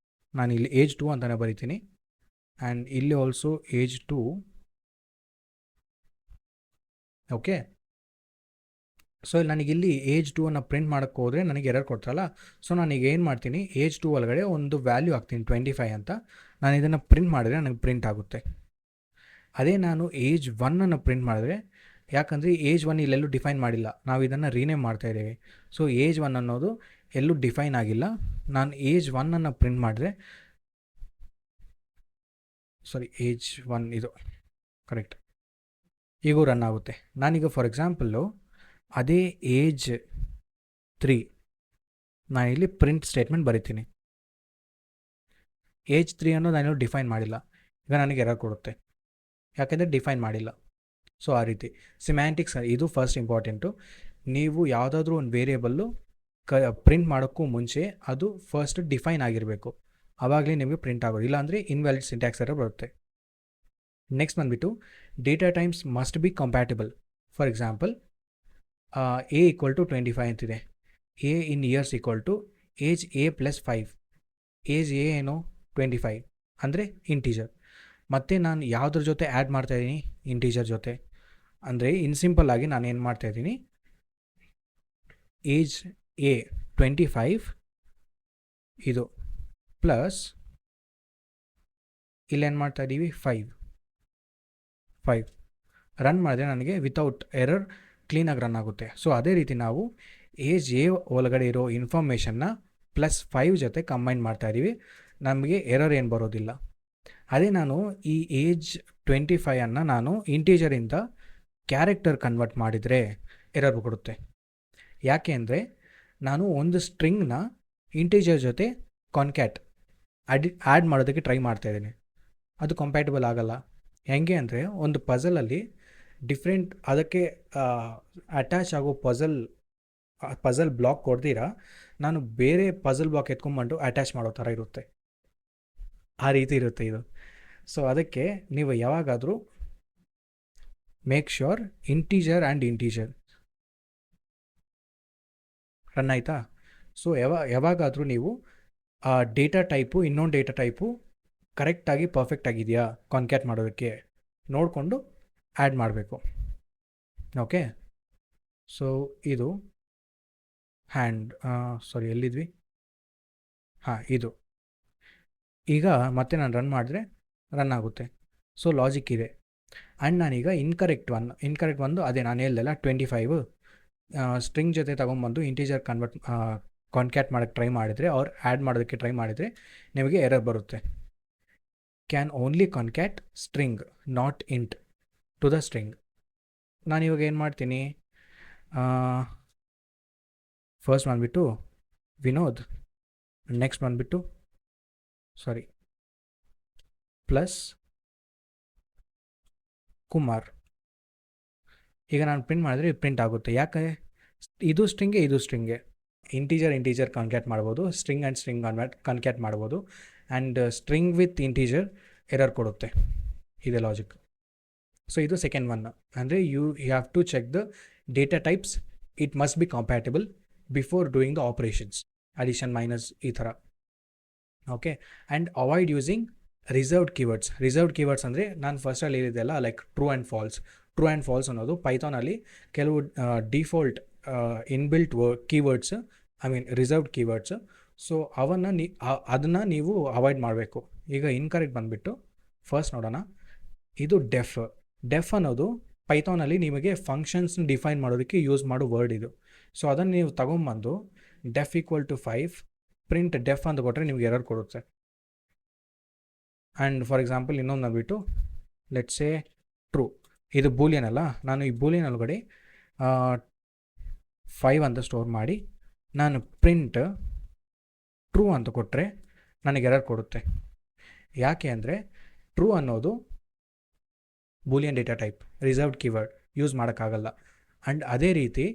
Speaker 1: ನಾನು ಇಲ್ಲಿ ಏಜ್ 2 ಅಂತಲೇ ಬರಿತೀನಿ. ಆ್ಯಂಡ್ ಇಲ್ಲಿ ಆಲ್ಸೋ ಏಜ್ 2. ಓಕೆ, ಸೊ ಇಲ್ಲಿ ನನಗಿಲ್ಲಿ ಏಜ್ 2 ಪ್ರಿಂಟ್ ಮಾಡೋಕ್ಕೆ ಹೋದರೆ ನನಗೆ ಎರರ್ ಕೊಡ್ತಾರಲ್ಲ. ಸೊ ನಾನೀಗ ಏನು ಮಾಡ್ತೀನಿ, ಏಜ್ 2 ಒಳಗಡೆ ಒಂದು ವ್ಯಾಲ್ಯೂ ಹಾಕ್ತೀನಿ 25 ಅಂತ. ನಾನು ಇದನ್ನು ಪ್ರಿಂಟ್ ಮಾಡಿದ್ರೆ ನನಗೆ ಪ್ರಿಂಟ್ ಆಗುತ್ತೆ. ಅದೇ ನಾನು ಏಜ್ 1 ಪ್ರಿಂಟ್ ಮಾಡಿದ್ರೆ, ಯಾಕಂದರೆ ಏಜ್ 1 ಇಲ್ಲೆಲ್ಲೂ ಡಿಫೈನ್ ಮಾಡಿಲ್ಲ, ನಾವು ಇದನ್ನು ರೀನೇಮ್ ಮಾಡ್ತಾಯಿದ್ದೀವಿ. ಸೊ ಏಜ್ 1 ಅನ್ನೋದು ಎಲ್ಲೂ ಡಿಫೈನ್ ಆಗಿಲ್ಲ. ನಾನು ಏಜ್ 1 ಪ್ರಿಂಟ್ ಮಾಡಿದ್ರೆ, ಸಾರಿ ಏಜ್ 1 ಇದು ಕರೆಕ್ಟ್, ಈಗೂ ರನ್ ಆಗುತ್ತೆ. ನಾನೀಗ ಫಾರ್ ಎಕ್ಸಾಂಪಲ್ಲು ಅದೇ ಏಜ್ 3 ನಾನಿಲ್ಲಿ ಪ್ರಿಂಟ್ ಸ್ಟೇಟ್ಮೆಂಟ್ ಬರಿತೀನಿ. ಏಜ್ 3 ಅನ್ನೋದು ನಾನು ಡಿಫೈನ್ ಮಾಡಿಲ್ಲ, ಈಗ ನನಗೆ ಎರರ್ ಕೊಡುತ್ತೆ, ಯಾಕೆಂದರೆ ಡಿಫೈನ್ ಮಾಡಿಲ್ಲ. ಸೊ ಆ ರೀತಿ ಸಿಮ್ಯಾಂಟಿಕ್ಸ್ ಇದು ಫಸ್ಟ್ ಇಂಪಾರ್ಟೆಂಟು. ನೀವು ಯಾವುದಾದ್ರೂ ಒಂದು ವೇರಿಯೇಬಲ್ಲು ಪ್ರಿಂಟ್ ಮಾಡೋಕ್ಕೂ ಮುಂಚೆ ಅದು ಫಸ್ಟ್ ಡಿಫೈನ್ ಆಗಿರಬೇಕು, ಆವಾಗಲೇ ನಿಮಗೆ ಪ್ರಿಂಟ್ ಆಗೋದು, ಇಲ್ಲಾಂದರೆ ಇನ್ವ್ಯಾಲಿಡ್ ಸಿಂಟ್ಯಾಕ್ಸ್ ಎರರ್ ಬರುತ್ತೆ. ನೆಕ್ಸ್ಟ್ ಬಂದುಬಿಟ್ಟು data times must be compatible. For example a equal to 25 ಅಂತಿದೆ, a in years equal to age a plus 5. Age a ಏನು 25 ಅಂದರೆ ಇಂಟೀಜರ್. ಮತ್ತು ನಾನು ಯಾವುದ್ರ ಜೊತೆ ಆ್ಯಡ್ ಮಾಡ್ತಾಯಿದ್ದೀನಿ, ಇಂಟೀಜರ್ ಜೊತೆ. ಅಂದರೆ ಇನ್ ಸಿಂಪಲ್ ಆಗಿ ನಾನು ಏನು ಮಾಡ್ತಾಯಿದ್ದೀನಿ, ಏಜ್ ಎ 25 ಇದು ಪ್ಲಸ್ ಇಲ್ಲೇನು ಮಾಡ್ತಾಯಿದ್ದೀವಿ 5 ರನ್ ಮಾಡಿದ್ರೆ ನನಗೆ ವಿತೌಟ್ ಎರರ್ ಕ್ಲೀನಾಗಿ ರನ್ ಆಗುತ್ತೆ. ಸೊ ಅದೇ ರೀತಿ ನಾವು ಏಜ್ ಎ ಒಳಗಡೆ ಇರೋ ಇನ್ಫಾರ್ಮೇಷನ್ನ +5 ಜೊತೆ ಕಂಬೈನ್ ಮಾಡ್ತಾಯಿದ್ದೀವಿ, ನಮಗೆ ಎರರ್ ಏನು ಬರೋದಿಲ್ಲ. ಅದೇ ನಾನು ಈ ಏಜ್ 25 ನಾನು ಇಂಟೀಜರಿಂದ ಕ್ಯಾರೆಕ್ಟರ್ ಕನ್ವರ್ಟ್ ಮಾಡಿದರೆ ಎರರ್ ಕೊಡುತ್ತೆ. ಯಾಕೆ ಅಂದರೆ ನಾನು ಒಂದು ಸ್ಟ್ರಿಂಗ್ನ ಇಂಟೀಜರ್ ಜೊತೆ ಕಾನ್ಕ್ಯಾಟ್ ಆ್ಯಡ್ ಮಾಡೋದಕ್ಕೆ ಟ್ರೈ ಮಾಡ್ತಾಯಿದ್ದೀನಿ, ಅದು ಕಂಪ್ಯಾಟಿಬಲ್ ಆಗಲ್ಲ. ಹೆಂಗೆ ಅಂದರೆ, ಒಂದು ಪಝಲಲ್ಲಿ ಡಿಫ್ರೆಂಟ್ ಅದಕ್ಕೆ ಅಟ್ಯಾಚ್ ಆಗೋ ಪಝಲ್ ಬ್ಲಾಕ್ ಕೊಡ್ದಿರಾ ನಾನು ಬೇರೆ ಪಝಲ್ ಬ್ಲಾಕ್ ಎತ್ಕೊಂಡ್ಬಂದು ಅಟ್ಯಾಚ್ ಮಾಡೋ ಥರ ಇರುತ್ತೆ, ಆ ರೀತಿ ಇರುತ್ತೆ ಇದು. ಸೊ ಅದಕ್ಕೆ ನೀವು ಯಾವಾಗಾದರೂ make sure integer and integer run ಆಯಿತಾ. ಸೊ ಯಾವಾಗಾದರೂ ನೀವು ಆ ಡೇಟಾ ಟೈಪು ಇನ್ನೊಂದು ಡೇಟಾ ಟೈಪು ಕರೆಕ್ಟಾಗಿ ಪರ್ಫೆಕ್ಟ್ ಆಗಿದೆಯಾ ಕಾನ್ಕ್ಯಾಟ್ ಮಾಡೋದಕ್ಕೆ ನೋಡಿಕೊಂಡು ಆ್ಯಡ್ ಮಾಡಬೇಕು. ಓಕೆ, ಸೊ ಇದು ಎಲ್ಲಿದ್ವಿ, ಇದು ಈಗ ಮತ್ತೆ ನಾನು ರನ್ ಮಾಡಿದ್ರೆ ರನ್ ಆಗುತ್ತೆ. ಸೊ ಲಾಜಿಕ್ ಇದೆ. ಆ್ಯಂಡ್ ನಾನೀಗ ಇನ್ಕರೆಕ್ಟ್ ಒಂದು ಅದೇ ನಾನು ಹೇಳ್ದಲ್ಲ 25 ಸ್ಟ್ರಿಂಗ್ ಜೊತೆ ತೊಗೊಂಬಂದು ಇಂಟೀಜರ್ ಕಾನ್ಕ್ಯಾಟ್ ಮಾಡೋಕ್ಕೆ ಟ್ರೈ ಮಾಡಿದರೆ ಆ್ಯಡ್ ಮಾಡೋದಕ್ಕೆ ಟ್ರೈ ಮಾಡಿದರೆ ನಿಮಗೆ ಎರರ್ ಬರುತ್ತೆ. Can only concat string not int to the string. ನಾನಿವಾಗ ಏನು ಮಾಡ್ತೀನಿ, ಫಸ್ಟ್ ಬಂದುಬಿಟ್ಟು ವಿನೋದ್, ನೆಕ್ಸ್ಟ್ ಬಂದುಬಿಟ್ಟು ಪ್ಲಸ್ ಕುಮಾರ್. ಈಗ ನಾನು ಪ್ರಿಂಟ್ ಮಾಡಿದ್ರೆ ಇದು ಪ್ರಿಂಟ್ ಆಗುತ್ತೆ. ಯಾಕೆ, ಇದು ಸ್ಟ್ರಿಂಗೆ ಇಂಟೀಜರ್ ಕಾನ್ಕ್ಯಾಟ್ ಮಾಡ್ಬೋದು, ಸ್ಟ್ರಿಂಗ್ ಆ್ಯಂಡ್ ಸ್ಟ್ರಿಂಗ್ ಕಾನ್ಕ್ಯಾಟ್ ಮಾಡ್ಬೋದು. And string with integer error ಕೊಡುತ್ತೆ, ಇದೆ ಲಾಜಿಕ್. ಸೊ ಇದು ಸೆಕೆಂಡ್ ಒನ್. ಅಂದರೆ you have to check the data types, it must be compatible before doing the operations, addition minus ಈ ಥರ. Okay, and avoid using reserved keywords ಅಂದರೆ ನಾನು ಫಸ್ಟಲ್ಲಿ ಹೇಳಿದ್ದೆಲ್ಲ ಲೈಕ್ ಟ್ರೂ ಆ್ಯಂಡ್ ಫಾಲ್ಸ್ ಅನ್ನೋದು ಪೈಥಾನಲ್ಲಿ ಕೆಲವು default inbuilt keywords, I mean reserved keywords. So ಅದನ್ನು ನೀವು ಅವಾಯ್ಡ್ ಮಾಡಬೇಕು. ಈಗ ಇನ್ಕರೆಕ್ಟ್ ಬಂದುಬಿಟ್ಟು ಫಸ್ಟ್ ನೋಡೋಣ. ಇದು ಡೆಫ್ ಅನ್ನೋದು ಪೈಥಾನಲ್ಲಿ ನಿಮಗೆ ಫಂಕ್ಷನ್ಸ್ ಡಿಫೈನ್ ಮಾಡೋದಕ್ಕೆ ಯೂಸ್ ಮಾಡೋ ವರ್ಡ್ ಇದು. ಸೊ ಅದನ್ನು ನೀವು ತಗೊಂಬಂದು def equal to 5 print def ಅಂತ ಕೊಟ್ಟರೆ ನಿಮ್ಗೆ ಎರರ್ ಕೊಡುತ್ತೆ. ಆ್ಯಂಡ್ ಫಾರ್ ಎಕ್ಸಾಂಪಲ್ ಇನ್ನೊಂದು ಅಂದ್ಬಿಟ್ಟು ಲೆಟ್ಸ್ ಸೇ ಟ್ರೂ, ಇದು ಬೂಲಿಯನ್ ಅಲ್ಲ, ನಾನು ಈ ಬೂಲಿಯನ್ ಒಳಗಡೆ 5 ಅಂತ ಸ್ಟೋರ್ ಮಾಡಿ ನಾನು ಪ್ರಿಂಟ್ ಟ್ರೂ ಅಂತ ಕೊಟ್ಟರೆ ನನಗೆ ಎರರ್ ಕೊಡುತ್ತೆ. ಯಾಕೆ ಅಂದರೆ ಟ್ರೂ ಅನ್ನೋದು Boolean data type, reserved keyword, use ಮಾಡೋಕ್ಕಾಗಲ್ಲ. ಆ್ಯಂಡ್ ಅದೇ ರೀತಿ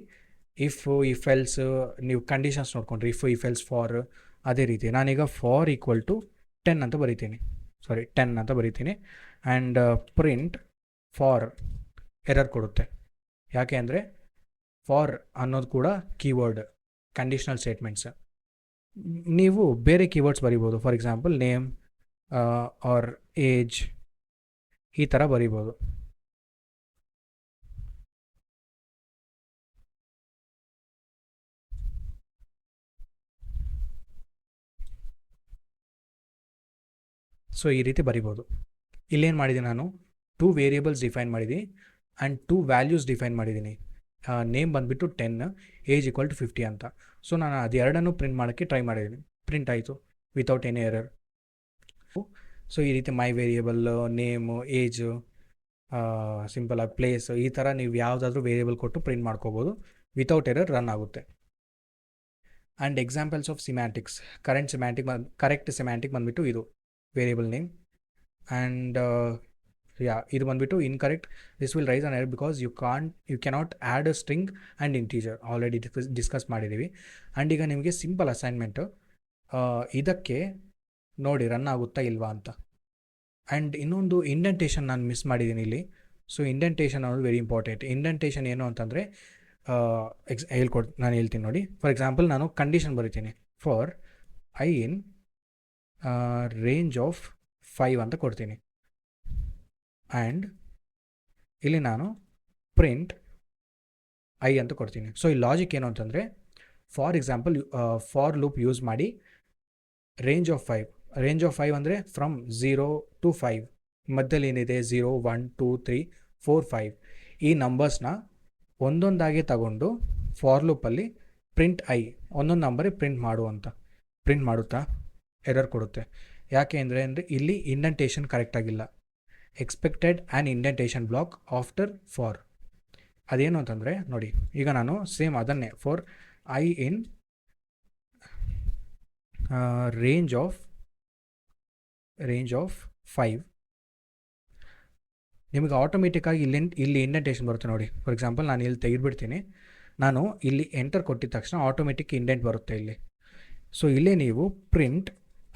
Speaker 1: ಇಫ್ ಎಲ್ಸ್ ನೀವು ಕಂಡೀಷನ್ಸ್ ನೋಡ್ಕೊಂಡ್ರೆ ಇಫ್ ಎಲ್ಸ್ ಫಾರ್, ಅದೇ ರೀತಿ ನಾನೀಗ ಫಾರ್ ಈಕ್ವಲ್ ಟು 10 ಅಂತ ಬರಿತೀನಿ, 10 ಅಂತ ಬರಿತೀನಿ. ಆ್ಯಂಡ್ ಪ್ರಿಂಟ್ ಫಾರ್ ಎರರ್ ಕೊಡುತ್ತೆ. ಯಾಕೆ ಅಂದರೆ ಫಾರ್ ಅನ್ನೋದು ಕೂಡ ಕೀವರ್ಡ್, ಕಂಡೀಷ್ನಲ್ ಸ್ಟೇಟ್ಮೆಂಟ್ಸ್. ನೀವು ಬೇರೆ ಕೀವರ್ಡ್ಸ್ ಬರಿಬೋದು, for example name or age ಈ ಥರ ಬರಿಬೋದು. ಸೊ ಈ ರೀತಿ ಬರಿಬೋದು. ಇಲ್ಲೇನು ಮಾಡಿದ್ದೀನಿ ನಾನು 2 ವೇರಿಯೇಬಲ್ಸ್ ಡಿಫೈನ್ ಮಾಡಿದ್ದೀನಿ ಆ್ಯಂಡ್ 2 ವ್ಯಾಲ್ಯೂಸ್ ಡಿಫೈನ್ ಮಾಡಿದ್ದೀನಿ. ನೇಮ್ ಬಂದುಬಿಟ್ಟು 10, ಏಜ್ ಈಕ್ವಲ್ ಟು 50 ಅಂತ. ಸೊ ನಾನು ಅದೆರಡನ್ನು ಪ್ರಿಂಟ್ ಮಾಡೋಕ್ಕೆ ಟ್ರೈ ಮಾಡಿದ್ದೀನಿ, ಪ್ರಿಂಟ್ ಆಯಿತು ವಿತೌಟ್ ಎನಿ ಎರರ್. ಸೊ ಈ ರೀತಿ ಮೈ ವೇರಿಯೇಬಲ್, ನೇಮು, ಏಜು, ಸಿಂಪಲಾಗಿ ಪ್ಲೇಸ್, ಈ ಥರ ನೀವು ಯಾವುದಾದ್ರೂ ವೇರಿಯೇಬಲ್ ಕೊಟ್ಟು ಪ್ರಿಂಟ್ ಮಾಡ್ಕೋಬೋದು, ವಿತೌಟ್ ಎರರ್ ರನ್ ಆಗುತ್ತೆ. And examples of ಸಿಮ್ಯಾಂಟಿಕ್ಸ್, correct semantic ಬಂದುಬಿಟ್ಟು ಇದು ವೇರಿಯೇಬಲ್ ನೇಮ್. ಆ್ಯಂಡ್ ಇದು ಬಂದುಬಿಟ್ಟು incorrect, this will rice an error because you cannot add a string and integer, already discuss ಮಾಡಿದ್ದೀವಿ. ಆ್ಯಂಡ್ ಈಗ ನಿಮಗೆ ಸಿಂಪಲ್ ಅಸೈನ್ಮೆಂಟು, ಇದಕ್ಕೆ ನೋಡಿ ರನ್ ಆಗುತ್ತಾ ಇಲ್ವಾ ಅಂತ. ಆ್ಯಂಡ್ ಇನ್ನೊಂದು ಇಂಡೆಂಟೇಷನ್ ನಾನು ಮಿಸ್ ಮಾಡಿದ್ದೀನಿ ಇಲ್ಲಿ. ಸೊ ಇಂಡೆಂಟೇಷನ್ ಅನ್ನೋದು ವೆರಿ ಇಂಪಾರ್ಟೆಂಟ್. ಇಂಡೆಂಟೇಷನ್ ಏನು ಅಂತಂದರೆ ನಾನು ಹೇಳ್ತೀನಿ ನೋಡಿ. ಫಾರ್ ಎಕ್ಸಾಂಪಲ್ ನಾನು ಕಂಡೀಷನ್ ಬರಿತೀನಿ, for i in range of 5 ಅಂತ ಕೊಡ್ತೀನಿ. ಆ್ಯಂಡ್ ಇಲ್ಲಿ ನಾನು ಪ್ರಿಂಟ್ ಐ ಅಂತ ಕೊಡ್ತೀನಿ. ಸೊ ಈ ಲಾಜಿಕ್ ಏನು ಅಂತಂದರೆ, for example for loop use ಮಾಡಿ ರೇಂಜ್ ಆಫ್ 5 ಅಂದರೆ ಫ್ರಮ್ 0 to 5 ಮಧ್ಯದಲ್ಲಿ ಏನಿದೆ 0, 1, 2, 3, 4, 5 ಈ ನಂಬರ್ಸ್ನ ಒಂದೊಂದಾಗಿ ತಗೊಂಡು ಫಾರ್ ಲೂಪಲ್ಲಿ ಪ್ರಿಂಟ್ ಐ ಒಂದೊಂದು ನಂಬರೇ ಪ್ರಿಂಟ್ ಮಾಡುತ್ತಾ ಎರರ್ ಕೊಡುತ್ತೆ. ಯಾಕೆ ಅಂದರೆ ಇಲ್ಲಿ ಇಂಡೆಂಟೇಷನ್ ಕರೆಕ್ಟಾಗಿಲ್ಲ. Expected an indentation block after for. ಅದೇನು ಅಂತಂದರೆ ನೋಡಿ, ಈಗ ನಾನು ಸೇಮ್ ಅದನ್ನೇ for i in range of 5 ನಿಮಗೆ ಆಟೋಮೆಟಿಕ್ಕಾಗಿ ಇಲ್ಲಿ ಇಂಡೆಂಟೇಷನ್ ಬರುತ್ತೆ ನೋಡಿ. ಫಾರ್ ಎಕ್ಸಾಂಪಲ್ ನಾನು ಇಲ್ಲಿ ತೆಗೆದುಬಿಡ್ತೀನಿ, ನಾನು ಇಲ್ಲಿ ಎಂಟರ್ ಕೊಟ್ಟಿದ ತಕ್ಷಣ ಆಟೋಮೆಟಿಕ್ ಇಂಡೆಂಟ್ ಬರುತ್ತೆ ಇಲ್ಲಿ. ಸೊ ಇಲ್ಲೇ ನೀವು ಪ್ರಿಂಟ್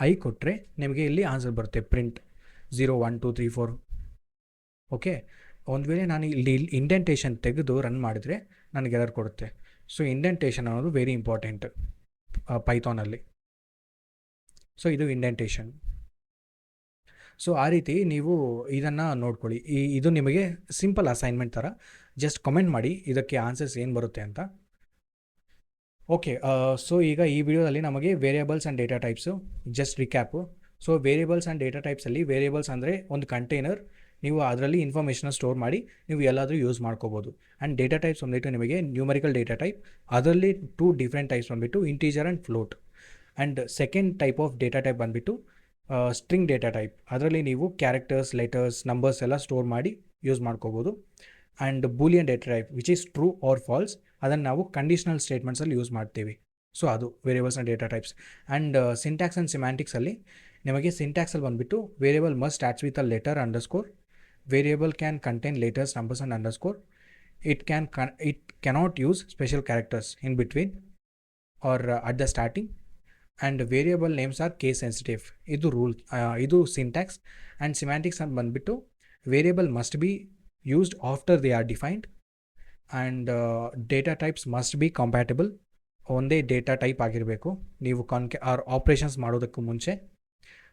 Speaker 1: ಐ ಕೊಟ್ಟರೆ ನಿಮಗೆ ಇಲ್ಲಿ ಆನ್ಸರ್ ಬರುತ್ತೆ, ಪ್ರಿಂಟ್ 0, 1, 2, 3, 4. ಓಕೆ, ಒಂದು ವೇಳೆ ನಾನು ಇಲ್ಲಿ ಇಂಡೆಂಟೇಷನ್ ತೆಗೆದು ರನ್ ಮಾಡಿದರೆ ನನಗೆ ಎರರ್ ಕೊಡುತ್ತೆ. ಸೊ ಇಂಡೆಂಟೇಷನ್ ಅನ್ನೋದು ವೆರಿ ಇಂಪಾರ್ಟೆಂಟ್ ಪೈಥಾನಲ್ಲಿ. ಸೊ ಇದು ಇಂಡೆಂಟೇಷನ್. ಸೊ ಆ ರೀತಿ ನೀವು ಇದನ್ನು ನೋಡ್ಕೊಳ್ಳಿ. ಇದು ನಿಮಗೆ ಸಿಂಪಲ್ ಅಸೈನ್ಮೆಂಟ್ ಥರ. ಜಸ್ಟ್ ಕಮೆಂಟ್ ಮಾಡಿ ಇದಕ್ಕೆ ಆನ್ಸರ್ಸ್ ಏನು ಬರುತ್ತೆ ಅಂತ. ಓಕೆ, ಸೊ ಈಗ ಈ ವಿಡಿಯೋದಲ್ಲಿ ನಮಗೆ variables and data types just recap. So variables and data ಟೈಪ್ಸಲ್ಲಿ ವೇರಿಯೇಬಲ್ಸ್ ಅಂದರೆ ಒಂದು ಕಂಟೈನರ್, ನೀವು ಅದರಲ್ಲಿ ಇನ್ಫಾರ್ಮೇಷನ್ನ ಸ್ಟೋರ್ ಮಾಡಿ ನೀವು ಎಲ್ಲಾದರೂ ಯೂಸ್ ಮಾಡ್ಕೋಬೋದು. ಆ್ಯಂಡ್ ಡೇಟಾ ಟೈಪ್ಸ್ ಬಂದುಬಿಟ್ಟು ನಿಮಗೆ ನ್ಯೂಮರಿಕಲ್ ಡೇಟಾ ಟೈಪ್, ಅದರಲ್ಲಿ 2 ಡಿಫ್ರೆಂಟ್ ಟೈಪ್ಸ್ ಬಂದುಬಿಟ್ಟು integer and float. And second type of data type ಬಂದುಬಿಟ್ಟು ಸ್ಟ್ರಿಂಗ್ ಡೇಟಾ ಟೈಪ್, ಅದರಲ್ಲಿ ನೀವು ಕ್ಯಾರೆಕ್ಟರ್ಸ್, ಲೆಟರ್ಸ್, ನಂಬರ್ಸ್ ಎಲ್ಲ ಸ್ಟೋರ್ ಮಾಡಿ ಯೂಸ್ ಮಾಡ್ಕೋಬೋದು. And Boolean data type which is true or false, ಅದನ್ನು ನಾವು ಕಂಡೀಷ್ನಲ್ ಸ್ಟೇಟ್ಮೆಂಟ್ಸಲ್ಲಿ ಯೂಸ್ ಮಾಡ್ತೀವಿ. ಸೊ ಅದು variables and data types. And syntax and ಸಿಮ್ಯಾಂಟಿಕ್ಸಲ್ಲಿ ನಿಮಗೆ ಸಿಂಟ್ಯಾಕ್ಸಲ್ಲಿ ಬಂದುಬಿಟ್ಟು variable must starts with a letter underscore, variable can contain letters, numbers and underscore, it cannot use special characters in between or at the starting, and variable names are case sensitive. ಇದು ರೂಲ್, ಇದು ಸಿಂಟ್ಯಾಕ್ಸ್. ಆ್ಯಂಡ್ ಸಿಮ್ಯಾಂಟಿಕ್ಸ್ ಅಂತ ಬಂದುಬಿಟ್ಟು variable must be used after they are defined, and data types must be compatible. ಒಂದೇ ಡೇಟಾ ಟೈಪ್ ಆಗಿರಬೇಕು ನೀವು ಆಪರೇಷನ್ಸ್ ಮಾಡೋದಕ್ಕೂ ಮುಂಚೆ.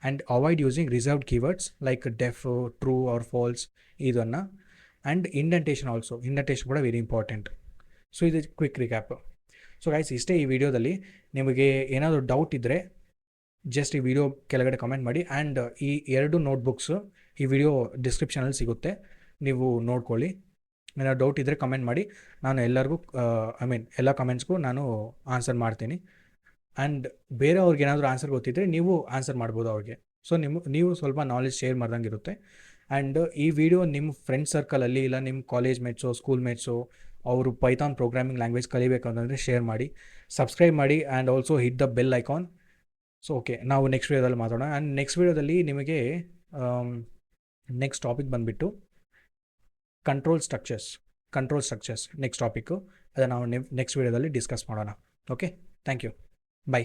Speaker 1: And avoid using reserved keywords like deaf, true or falls ಇದನ್ನು. ಆ್ಯಂಡ್ ಇಂಡೆಂಟೇಷನ್ ಆಲ್ಸೋ, ಇಂಡೆಂಟೇಷನ್ ಕೂಡ ವೆರಿ ಇಂಪಾರ್ಟೆಂಟ್. ಸೊ ಇದು ಕ್ವಿಕ್ ರಿಕ್ಯಾಪ್. ಸೊ ಗೈಸ್ ಇಷ್ಟೇ ಈ ವಿಡಿಯೋದಲ್ಲಿ. ನಿಮಗೆ ಏನಾದರೂ ಡೌಟ್ ಇದ್ದರೆ ಜಸ್ಟ್ ಈ ವಿಡಿಯೋ ಕೆಳಗಡೆ ಕಮೆಂಟ್ ಮಾಡಿ. ಆ್ಯಂಡ್ ಈ 2 ನೋಟ್ಬುಕ್ಸು ಈ ವಿಡಿಯೋ ಡಿಸ್ಕ್ರಿಪ್ಷನಲ್ಲಿ ಸಿಗುತ್ತೆ, ನೀವು ನೋಡ್ಕೊಳ್ಳಿ. ಏನಾದ್ರು ಡೌಟ್ ಇದ್ದರೆ ಕಮೆಂಟ್ ಮಾಡಿ, ನಾನು ಎಲ್ಲರಿಗೂ ಎಲ್ಲ ಕಮೆಂಟ್ಸ್ಗೂ ನಾನು ಆನ್ಸರ್ ಮಾಡ್ತೀನಿ. ಆ್ಯಂಡ್ ಬೇರೆಯವ್ರಿಗೆ ಏನಾದರೂ ಆನ್ಸರ್ ಗೊತ್ತಿದ್ದರೆ ನೀವು ಆನ್ಸರ್ ಮಾಡ್ಬೋದು ಅವ್ರಿಗೆ. ಸೊ ನೀವು ಸ್ವಲ್ಪ ನಾಲೆಜ್ ಶೇರ್ ಮಾಡ್ದಂಗೆ ಇರುತ್ತೆ. ಆ್ಯಂಡ್ ಈ ವಿಡಿಯೋ ನಿಮ್ಮ ಫ್ರೆಂಡ್ ಸರ್ಕಲಲ್ಲಿ ಇಲ್ಲ ನಿಮ್ಮ ಕಾಲೇಜ್ ಮೇಟ್ಸು, ಸ್ಕೂಲ್ ಮೇಟ್ಸು ಅವರು ಪೈಥಾನ್ ಪ್ರೋಗ್ರಾಮಿಂಗ್ ಲ್ಯಾಂಗ್ವೇಜ್ ಕಲಿಬೇಕಂತಂದರೆ ಶೇರ್ ಮಾಡಿ, ಸಬ್ಸ್ಕ್ರೈಬ್ ಮಾಡಿ, and also hit the bell icon. So okay, ನಾವು ನೆಕ್ಸ್ಟ್ ವಿಡಿಯೋದಲ್ಲಿ ಮಾತಾಡೋಣ. ಆ್ಯಂಡ್ ನೆಕ್ಸ್ಟ್ ವಿಡಿಯೋದಲ್ಲಿ ನಿಮಗೆ ನೆಕ್ಸ್ಟ್ ಟಾಪಿಕ್ ಬಂದುಬಿಟ್ಟು ಕಂಟ್ರೋಲ್ ಸ್ಟ್ರಕ್ಚರ್ಸ್ ನೆಕ್ಸ್ಟ್ ಟಾಪಿಕ್ಕು. ಅದನ್ನು ನಾವು ನೆಕ್ಸ್ಟ್ ವಿಡಿಯೋದಲ್ಲಿ ಡಿಸ್ಕಸ್ ಮಾಡೋಣ. Okay, thank you, by.